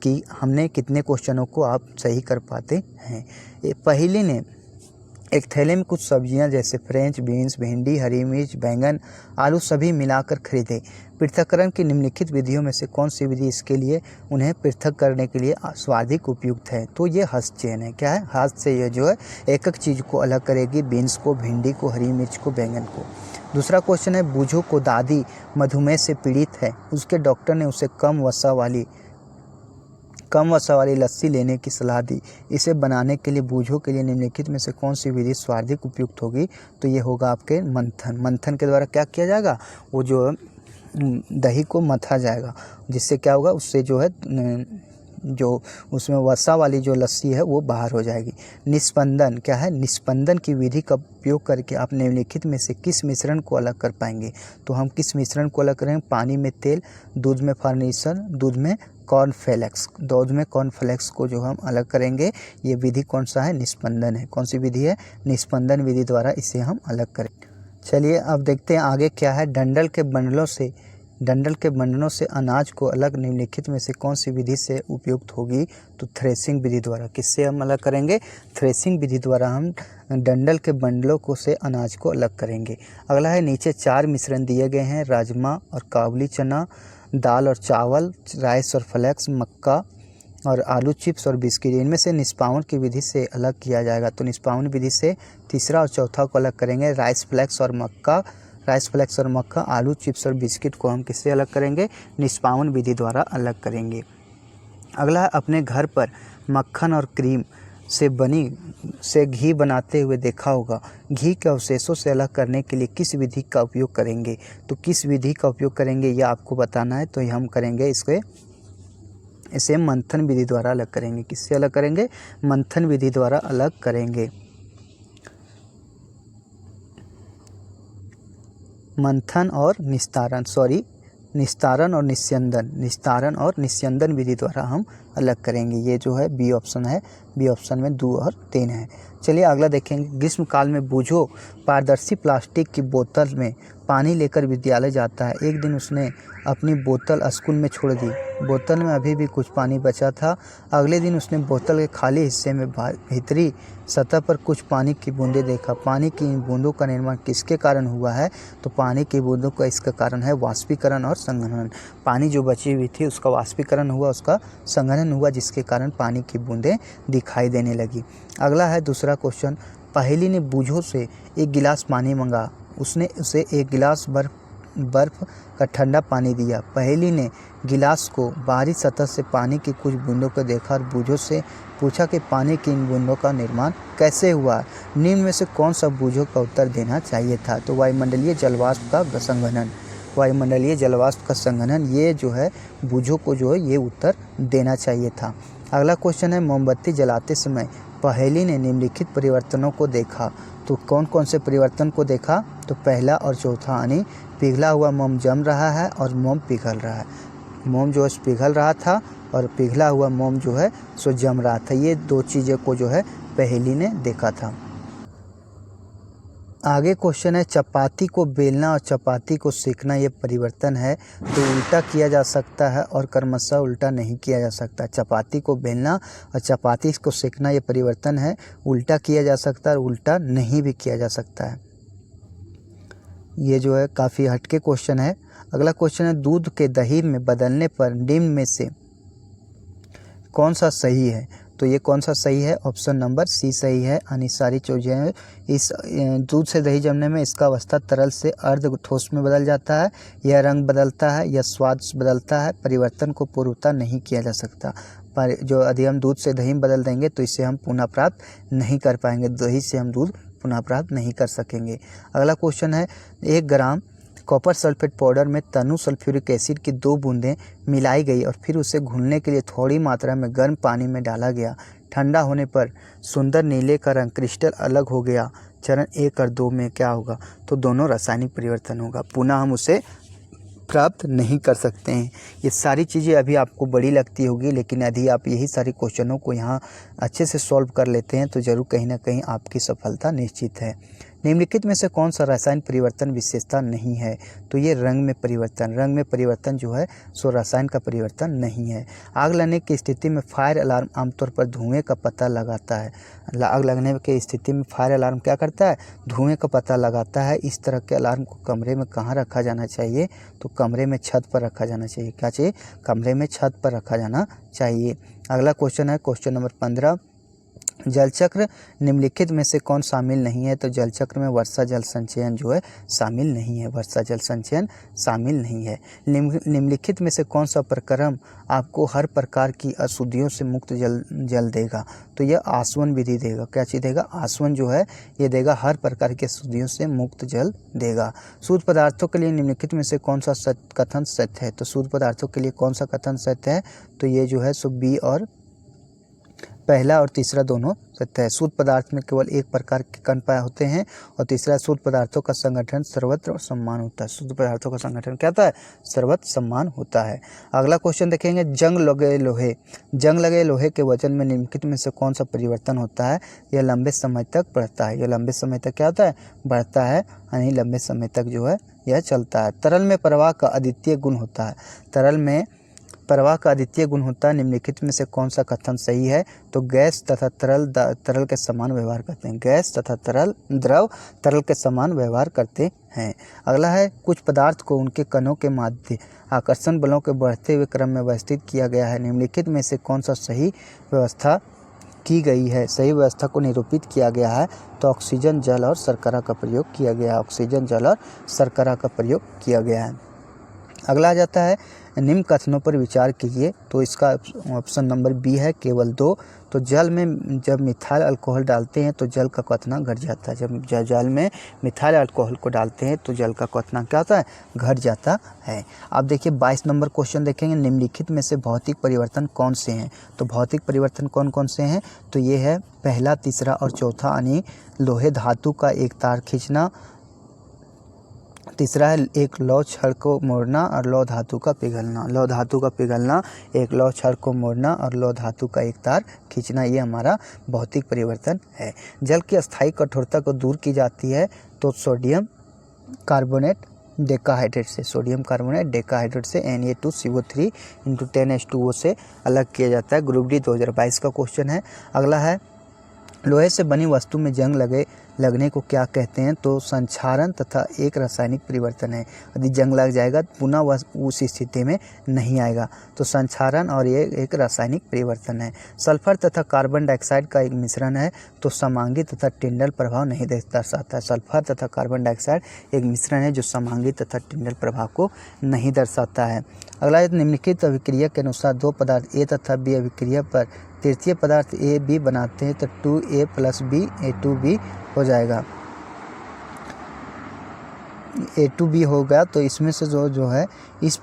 कि हमने कितने क्वेश्चनों को आप सही कर पाते हैं। पहले ने एक थैले में कुछ सब्जियां जैसे फ्रेंच बीन्स, भिंडी, हरी मिर्च, बैंगन, आलू सभी मिलाकर खरीदे। पृथक्करण की निम्नलिखित विधियों में से कौन सी विधि इसके लिए उन्हें पृथक करने के लिए सर्वाधिक उपयुक्त है? तो ये हस्त चयन है। क्या है? हाथ से ये जो है एक एक चीज़ को अलग करेगी, बीन्स को, भिंडी को, हरी मिर्च को, बैंगन को। दूसरा क्वेश्चन है बूझो को दादी मधुमेह से पीड़ित है, उसके डॉक्टर ने उसे कम वसा वाली लस्सी लेने की सलाह दी। इसे बनाने के लिए बूझों के लिए निम्नलिखित में से कौन सी विधि सर्वाधिक उपयुक्त होगी? तो ये होगा आपके मंथन। मंथन के द्वारा क्या किया जाएगा? वो जो दही को मथा जाएगा, जिससे क्या होगा? उससे जो है जो उसमें वसा वाली जो लस्सी है वो बाहर हो जाएगी। निस्पंदन क्या है? निस्पंदन की विधि का उपयोग करके आप निम्नलिखित में से किस मिश्रण को अलग कर पाएंगे? तो हम किस मिश्रण को अलग करेंगे? पानी में तेल, दूध में फर्नीचर, दूध में कॉर्नफ्लेक्स। दूध में कॉर्नफ्लेक्स को जो हम अलग करेंगे। ये विधि कौन सा है? निस्पंदन है। कौन सी विधि है? निस्पंदन विधि द्वारा इसे हम अलग करें। चलिए अब देखते हैं आगे क्या है। डंडल के बंडलों से अनाज को अलग निम्नलिखित में से कौन सी विधि से उपयुक्त होगी? तो थ्रेसिंग विधि द्वारा। किससे हम अलग करेंगे? थ्रेसिंग विधि द्वारा हम डंडल के बंडलों को से अनाज को अलग करेंगे। अगला है नीचे 4 मिश्रण दिए गए हैं, राजमा और काबुली चना, दाल और चावल, राइस और फ्लेक्स, मक्का और आलू चिप्स और बिस्किट। इनमें से निष्पावन की विधि से अलग किया जाएगा। तो निष्पावन विधि से तीसरा और चौथा को अलग करेंगे। राइस फ्लेक्स और मक्का राइस फ्लेक्स और मक्खन, आलू चिप्स और बिस्किट को हम किससे अलग करेंगे? निष्पावन विधि द्वारा अलग करेंगे। अगला है, अपने घर पर मक्खन और क्रीम से घी बनाते हुए देखा होगा। घी के अवशेषों से अलग करने के लिए किस विधि का उपयोग करेंगे? तो किस विधि का उपयोग करेंगे यह आपको बताना है। तो हम करेंगे इसे मंथन विधि द्वारा अलग करेंगे। किससे अलग करेंगे? मंथन विधि द्वारा अलग करेंगे। मंथन और निस्तारण और निस्यंदन विधि द्वारा हम अलग करेंगे। ये जो है बी ऑप्शन है। बी ऑप्शन में 2 और 3 है। चलिए अगला देखेंगे। ग्रीष्म काल में बूझो पारदर्शी प्लास्टिक की बोतल में पानी लेकर विद्यालय जाता है। एक दिन उसने अपनी बोतल स्कूल में छोड़ दी। बोतल में अभी भी कुछ पानी बचा था। अगले दिन उसने बोतल के खाली हिस्से में भीतरी सतह पर कुछ पानी की बूंदें देखा। पानी की इन बूंदों का निर्माण किसके कारण हुआ है? तो पानी की बूंदों का इसका कारण है वाष्पीकरण और संघनन। पानी जो बची हुई थी उसका वाष्पीकरण हुआ, उसका संघनन हुआ, जिसके कारण पानी की बूंदें दिखाई देने लगी। अगला है दूसरा क्वेश्चन। पहेली ने बूझो से एक गिलास पानी मंगा। उसने उसे एक गिलास बर्फ का ठंडा पानी दिया। पहेली ने गिलास को बाहरी सतह से पानी की कुछ बूंदों को देखा और बूझो से पूछा कि पानी की इन बूंदों का निर्माण कैसे हुआ? निम्न में से कौन सा बूझो का उत्तर देना चाहिए था? तो वायुमंडलीय जलवाष्प का संघनन। वायुमंडलीय जलवाष्प का संघनन, ये जो है बूझो को जो है ये उत्तर देना चाहिए था। अगला क्वेश्चन है, मोमबत्ती जलाते समय पहेली ने निम्नलिखित परिवर्तनों को देखा। तो कौन कौन से परिवर्तन को देखा? तो पहला और चौथा, यानी पिघला हुआ मोम जम रहा है और मोम पिघल रहा है। मोम जो है पिघल रहा था और पिघला हुआ मोम जो है सो जम रहा था। ये 2 चीज़ों को जो है पहेली ने देखा था। आगे क्वेश्चन है, चपाती को बेलना और चपाती को सेकना ये परिवर्तन है, तो उल्टा किया जा सकता है और क्रमशः उल्टा नहीं किया जा सकता। चपाती को बेलना और चपाती को सेकना ये परिवर्तन है, उल्टा किया जा सकता है और उल्टा नहीं भी किया जा सकता है। ये जो है काफ़ी हटके क्वेश्चन है। अगला क्वेश्चन है, दूध के दही में बदलने पर निम्न में से कौन सा सही है? तो ये कौन सा सही है? ऑप्शन नंबर सी सही है। यानी सारी चीज़ें इस दूध से दही जमने में इसका अवस्था तरल से अर्ध ठोस में बदल जाता है, यह रंग बदलता है, यह स्वाद बदलता है। परिवर्तन को पूर्वतः नहीं किया जा सकता। पर जो यदि हम दूध से दही में बदल देंगे तो इससे हम पुनः प्राप्त नहीं कर पाएंगे। दही से हम दूध पुनः प्राप्त नहीं कर सकेंगे। अगला क्वेश्चन है, 1 ग्राम कॉपर सल्फेट पाउडर में तनु सल्फ्यूरिक एसिड की 2 बूंदें मिलाई गई और फिर उसे घुलने के लिए थोड़ी मात्रा में गर्म पानी में डाला गया। ठंडा होने पर सुंदर नीले का रंग क्रिस्टल अलग हो गया। चरण 1 और 2 में क्या होगा? तो दोनों रासायनिक परिवर्तन होगा, पुनः हम उसे प्राप्त नहीं कर सकते हैं। ये सारी चीज़ें अभी आपको बड़ी लगती होगी, लेकिन यदि आप यही सारे क्वेश्चनों को यहाँ अच्छे से सॉल्व कर लेते हैं तो ज़रूर कहीं ना कहीं आपकी सफलता निश्चित है। निम्नलिखित में से कौन सा रासायनिक परिवर्तन विशेषता नहीं है? तो ये रंग में परिवर्तन जो है सो रसायन का परिवर्तन नहीं है। आग लगने की स्थिति में फायर अलार्म आमतौर पर धुएं का पता लगाता है। आग लगने की स्थिति में फायर अलार्म क्या करता है? धुएं का पता लगाता है। इस तरह के अलार्म को कमरे में कहाँ रखा जाना चाहिए? तो कमरे में छत पर रखा जाना चाहिए। क्या चाहिए? कमरे में छत पर रखा जाना चाहिए। अगला क्वेश्चन है क्वेश्चन नंबर 15, जलचक्र निम्नलिखित में से कौन शामिल नहीं है? तो जलचक्र में वर्षा जल संचयन जो है शामिल नहीं है। वर्षा जल संचयन शामिल नहीं है। निम्नलिखित में से कौन सा प्रक्रम आपको हर प्रकार की अशुद्धियों से मुक्त जल देगा? तो यह आसवन विधि देगा। क्या चीज़ देगा? आसवन जो है ये देगा, हर प्रकार की अशुद्धियों से मुक्त जल देगा। शुद्ध पदार्थों के लिए निम्नलिखित में से कौन सा कथन सत्य है? तो शुद्ध पदार्थों के लिए कौन सा कथन सत्य है? तो ये जो है सो बी और पहला और तीसरा दोनों सत्य है। शुद्ध पदार्थ में केवल एक प्रकार के कण पाए होते हैं और तीसरा शुद्ध पदार्थों का संगठन सर्वत्र सम्मान होता है। शुद्ध पदार्थों का संगठन क्या होता है? सर्वत्र सम्मान होता है। अगला क्वेश्चन देखेंगे, जंग लगे लोहे के वजन में निम्नलिखित में से कौन सा परिवर्तन होता है? यह लंबे समय तक बढ़ता है। यह लंबे समय तक क्या होता है? बढ़ता है, यानी लंबे समय तक जो है यह चलता है। तरल में प्रवाह का अद्वितीय गुण होता है। तरल में प्रवाह का अद्वितीय गुण होता है। निम्नलिखित में से कौन सा कथन सही है? तो गैस तथा तरल के समान व्यवहार करते हैं। गैस तथा द्रव तरल के समान व्यवहार करते हैं। अगला है, कुछ पदार्थ को उनके कणों के माध्य आकर्षण बलों के बढ़ते हुए क्रम में व्यवस्थित किया गया है। निम्नलिखित में से कौन सा सही व्यवस्था की गई है, सही व्यवस्था को निरूपित किया गया है, तो ऑक्सीजन, जल और शर्करा का प्रयोग किया गया है। ऑक्सीजन, जल और शर्करा का प्रयोग किया गया है। अगला आ जाता है निम्न कथनों पर विचार कीजिए, तो इसका ऑप्शन नंबर बी है केवल 2। तो जल में जब मिथाइल अल्कोहल डालते हैं तो जल का क्वथनांक घट जाता है। जब जल में मिथाइल अल्कोहल को डालते हैं तो जल का क्वथनांक क्या होता है, घट जाता है। आप देखिए 22 नंबर क्वेश्चन देखेंगे, निम्नलिखित में से भौतिक परिवर्तन कौन से हैं। तो भौतिक परिवर्तन कौन कौन से हैं, तो ये है पहला, तीसरा और चौथा, यानी लोहे धातु का एक तार खींचना, तीसरा है एक लौह छड़ को मोड़ना और लौह धातु का पिघलना। लौह धातु का पिघलना, एक लौह छड़ को मोड़ना और लौह धातु का एक तार खींचना, ये हमारा भौतिक परिवर्तन है। जल की अस्थायी कठोरता को दूर की जाती है तो सोडियम कार्बोनेट डेकाहाइड्रेट से, सोडियम कार्बोनेट डेकाहाइड्रेट से Na2CO3 × 10H2O से अलग किया जाता है। ग्रुप डी 2022 का क्वेश्चन है। अगला है लोहे से बनी वस्तु में जंग लगने को क्या कहते हैं, तो संक्षारण तथा एक रासायनिक परिवर्तन है। यदि जंग लग जाएगा तो पुनः वह उस स्थिति में नहीं आएगा, तो संक्षारण और ये एक रासायनिक परिवर्तन है। सल्फर तथा कार्बन डाइऑक्साइड का एक मिश्रण है, तो समांगी तथा टिंडल प्रभाव नहीं दर्शाता है। सल्फर तथा कार्बन डाइऑक्साइड एक मिश्रण है जो समांगी तथा टिंडल प्रभाव को नहीं दर्शाता है। अगला है निम्नलिखित अभिक्रिया के अनुसार दो पदार्थ ए तथा बी अभिक्रिया पर तृतीय पदार्थ ए बी बनाते हैं तो 2A + B A2B हो जाएगा। A2B होगा, तो इसमें से जो है इस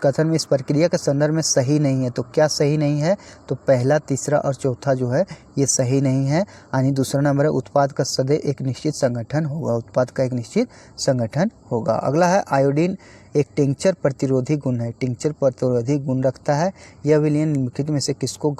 कथन में इस प्रक्रिया के संदर्भ में सही नहीं है। तो क्या सही नहीं है, तो पहला, तीसरा और चौथा जो है ये सही नहीं है। यानी दूसरा नंबर है उत्पाद का सदैव एक निश्चित संगठन होगा, उत्पाद का एक निश्चित संगठन होगा। अगला है आयोडीन एक टिंचर प्रतिरोधी गुण है, टिंचर प्रतिरोधी गुण रखता है। यह विलयन निम्नलिखित में से किसको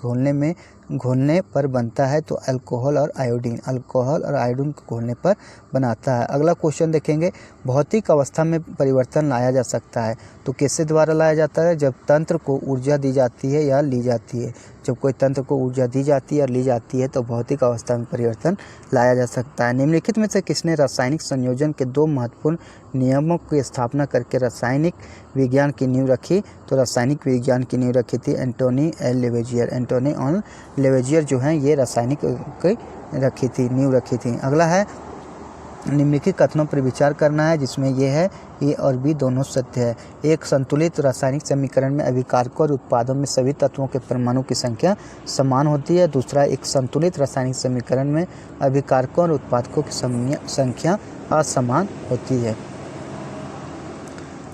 घोलने पर बनता है, तो अल्कोहल और आयोडीन, अल्कोहल और आयोडीन को घोलने पर बनाता है। अगला क्वेश्चन देखेंगे, भौतिक अवस्था में परिवर्तन लाया जा सकता है, तो किसके द्वारा लाया जाता है, जब तंत्र को ऊर्जा दी जाती है या ली जाती है। जब कोई तंत्र को ऊर्जा दी जाती है और ली जाती है तो भौतिक अवस्था में परिवर्तन लाया जा सकता है। निम्नलिखित में से किसने रासायनिक संयोजन के दो महत्वपूर्ण नियमों की स्थापना करके रासायनिक विज्ञान की नींव रखी, तो रासायनिक विज्ञान की नींव रखी थी एंटोनी एल लेवेजियर। एंटोनी ऑन लेवेजियर जो हैं ये रासायनिक की नींव रखी थी। अगला है निम्नलिखित कथनों पर विचार करना है, जिसमें यह है ए और बी दोनों सत्य है। एक संतुलित रासायनिक समीकरण में अभिकारकों और उत्पादों में सभी तत्वों के परमाणु की संख्या समान होती है। दूसरा, एक संतुलित रासायनिक समीकरण में अभिकारकों और उत्पादकों की संख्या असमान होती है।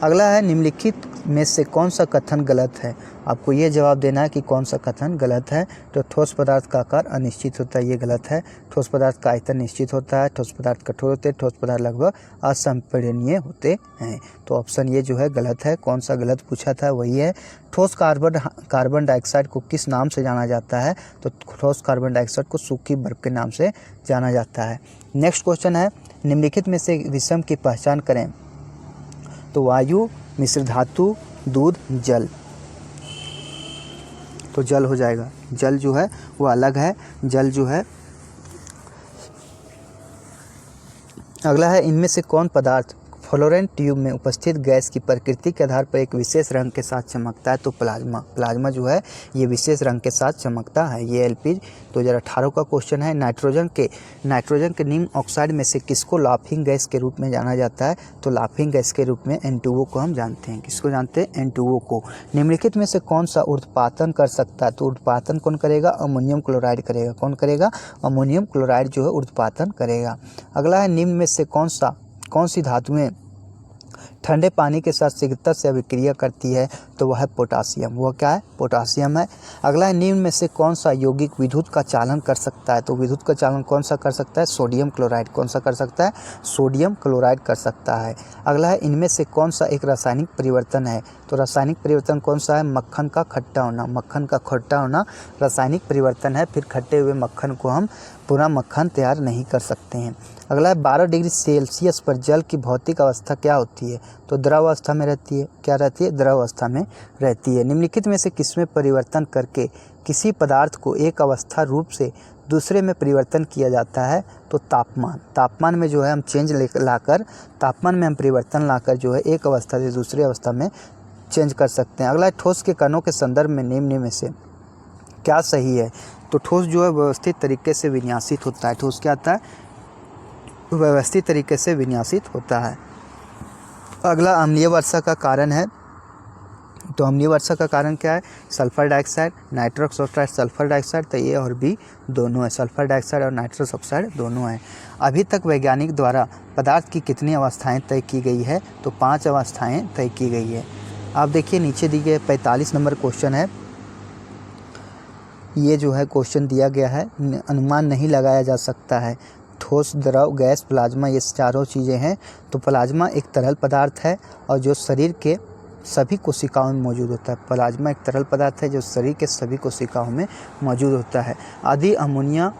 अगला है निम्नलिखित में से कौन सा कथन गलत है। आपको ये जवाब देना है कि कौन सा कथन गलत है। तो ठोस पदार्थ का आकार अनिश्चित होता है, ये गलत है। ठोस पदार्थ का आयतन निश्चित होता है। ठोस पदार्थ कठोर होते हैं। ठोस पदार्थ लगभग असंपीडनीय होते हैं। तो ऑप्शन ये जो है गलत है। कौन सा गलत पूछा था वही है। ठोस कार्बन डाइऑक्साइड को किस नाम से जाना जाता है, तो ठोस कार्बन डाइऑक्साइड को सूखी बर्फ के नाम से जाना जाता है। नेक्स्ट क्वेश्चन है, निम्नलिखित में से विषम की पहचान करें, तो वायु, मिश्र धातु, दूध, जल। तो जल हो जाएगा। जल जो है वो अलग है। जल जो है अगला है, इनमें से कौन पदार्थ फ्लोरेंट ट्यूब में उपस्थित गैस की प्रकृति के आधार पर एक विशेष रंग के साथ चमकता है, तो प्लाज्मा। प्लाज्मा जो है ये विशेष रंग के साथ चमकता है। ये एलपी 2018 का क्वेश्चन है। नाइट्रोजन के निम्न ऑक्साइड में से किसको लाफिंग गैस के रूप में जाना जाता है, तो लाफिंग गैस के रूप में N2O को हम जानते हैं। किसको जानते हैं, N2O को। निम्नलिखित में से कौन सा ऊर्ध्वपातन कर सकता है, तो ऊर्ध्वपातन कौन करेगा, अमोनियम क्लोराइड करेगा। कौन करेगा, अमोनियम क्लोराइड जो है ऊर्ध्वपातन करेगा। अगला है, निम्न में से कौन सी धातुएं ठंडे पानी के साथ शीघ्रता से अभिक्रिया करती है, तो वह है पोटासियम। वह क्या है, पोटासियम है। अगला है, निम्न में से कौन सा यौगिक विद्युत का चालन कर सकता है, तो विद्युत का चालन कौन सा कर सकता है, सोडियम क्लोराइड। कौन सा कर सकता है, सोडियम क्लोराइड कर सकता है। अगला है, इनमें से कौन सा एक रासायनिक परिवर्तन है, तो रासायनिक परिवर्तन कौन सा है, मक्खन का खट्टा होना। मक्खन का खट्टा होना रासायनिक परिवर्तन है। फिर खट्टे हुए मक्खन को हम पूरा मक्खन तैयार नहीं कर सकते हैं। अगला है, 12 डिग्री सेल्सियस पर जल की भौतिक अवस्था क्या होती है, तो द्रव अवस्था में रहती है। क्या रहती है, द्रव अवस्था में रहती है। निम्नलिखित में से किसमें परिवर्तन करके किसी पदार्थ को एक अवस्था रूप से दूसरे में परिवर्तन किया जाता है, तो तापमान में जो है हम तापमान में हम परिवर्तन लाकर जो है एक अवस्था से दूसरी अवस्था में चेंज कर सकते हैं। अगला है, ठोस के कणों के संदर्भ में निम्न में से क्या सही है? तो ठोस जो है व्यवस्थित तरीके से विन्यासित होता है। ठोस क्या होता है? व्यवस्थित तरीके से विन्यासित होता है। अगला अम्लीय वर्षा का कारण है। तो अम्लीय वर्षा का कारण क्या है? Sulphur dioxide, nitrous oxide, sulphur dioxide. तो ए और बी दोनों है, सल्फर डाइऑक्साइड और नाइट्रस ऑक्साइड दोनों है। अभी तक वैज्ञानिक द्वारा पदार्थ की कितनी अवस्थाएं तय की गई है? तो 5 अवस्थाएं तय की गई है। आप देखिए नीचे दी गई 45 नंबर क्वेश्चन है। ये जो है क्वेश्चन दिया गया है, अनुमान नहीं लगाया जा सकता है। ठोस, द्रव, गैस, प्लाज्मा, ये चारों चीज़ें हैं। तो प्लाज्मा एक तरल पदार्थ है और जो शरीर के सभी कोशिकाओं में मौजूद होता है। प्लाज्मा एक तरल पदार्थ है जो शरीर के सभी कोशिकाओं में मौजूद होता है। आदि अमोनिया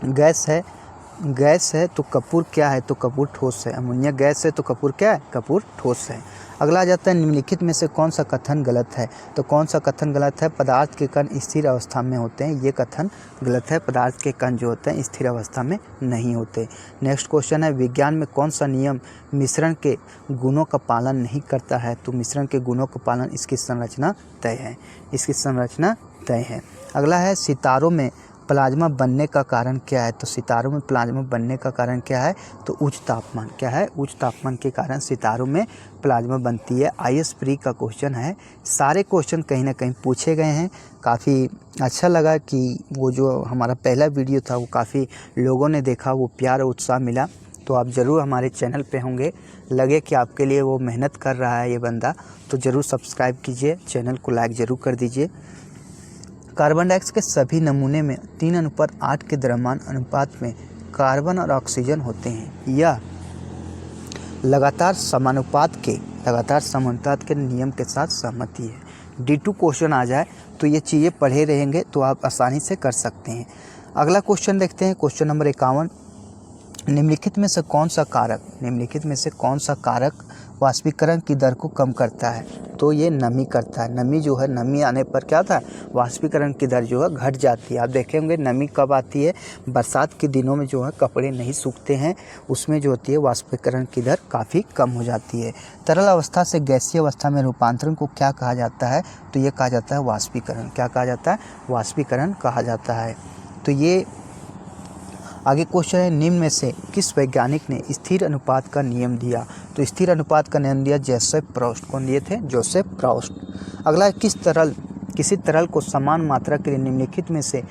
गैस है तो कपूर क्या है? तो कपूर ठोस है। अमोनिया गैस है तो कपूर क्या है? कपूर ठोस है। अगला आ जाता है निम्नलिखित में से कौन सा कथन गलत है? तो कौन सा कथन गलत है? पदार्थ के कण स्थिर अवस्था में होते हैं, ये कथन गलत है। पदार्थ के कण जो होते हैं स्थिर अवस्था में नहीं होते। नेक्स्ट क्वेश्चन है, विज्ञान में कौन सा नियम मिश्रण के गुणों का पालन नहीं करता है? तो मिश्रण के गुणों का पालन, इसकी संरचना तय है, इसकी संरचना तय है। अगला है, सितारों में प्लाज्मा बनने का कारण क्या है? तो सितारों में प्लाज्मा बनने का कारण क्या है? तो उच्च तापमान। क्या है? उच्च तापमान के कारण सितारों में प्लाज्मा बनती है। IAS प्री का क्वेश्चन है। सारे क्वेश्चन कहीं ना कहीं पूछे गए हैं। काफ़ी अच्छा लगा कि वो जो हमारा पहला वीडियो था वो काफ़ी लोगों ने देखा, वो प्यार और उत्साह मिला। तो आप ज़रूर हमारे चैनल पे होंगे, लगे कि आपके लिए वो मेहनत कर रहा है ये बंदा, तो ज़रूर सब्सक्राइब कीजिए, चैनल को लाइक ज़रूर कर दीजिए। कार्बन डाइऑक्साइड के सभी नमूने में 3:8 के द्रव्यमान अनुपात में कार्बन और ऑक्सीजन होते हैं। यह लगातार समानुपात के नियम के साथ सहमति है। D2 क्वेश्चन आ जाए तो ये चीज़ें पढ़े रहेंगे तो आप आसानी से कर सकते हैं। अगला क्वेश्चन देखते हैं, क्वेश्चन नंबर 51। निम्नलिखित में से कौन सा कारक वाष्पीकरण की दर को कम करता है? तो ये नमी करता है। नमी जो है, नमी आने पर क्या होता है? वाष्पीकरण की दर जो है घट जाती है। आप देखेंगे नमी कब आती है? बरसात के दिनों में जो है कपड़े नहीं सूखते हैं, उसमें जो होती है वाष्पीकरण की दर काफ़ी कम हो जाती है। तरल अवस्था से गैसीय अवस्था में रूपांतरण को क्या कहा जाता है? तो ये कहा जाता है वाष्पीकरण। क्या कहा जाता है? वाष्पीकरण कहा जाता है। तो ये आगे क्वेश्चन है, निम्न में से किस वैज्ञानिक ने स्थिर अनुपात का नियम दिया? तो स्थिर अनुपात का नियम दिया जोसेफ प्रॉस्ट। कौन दिए थे? Joseph Proust. अगला, किसी तरल को समान मात्रा के लिए निम्नलिखित में से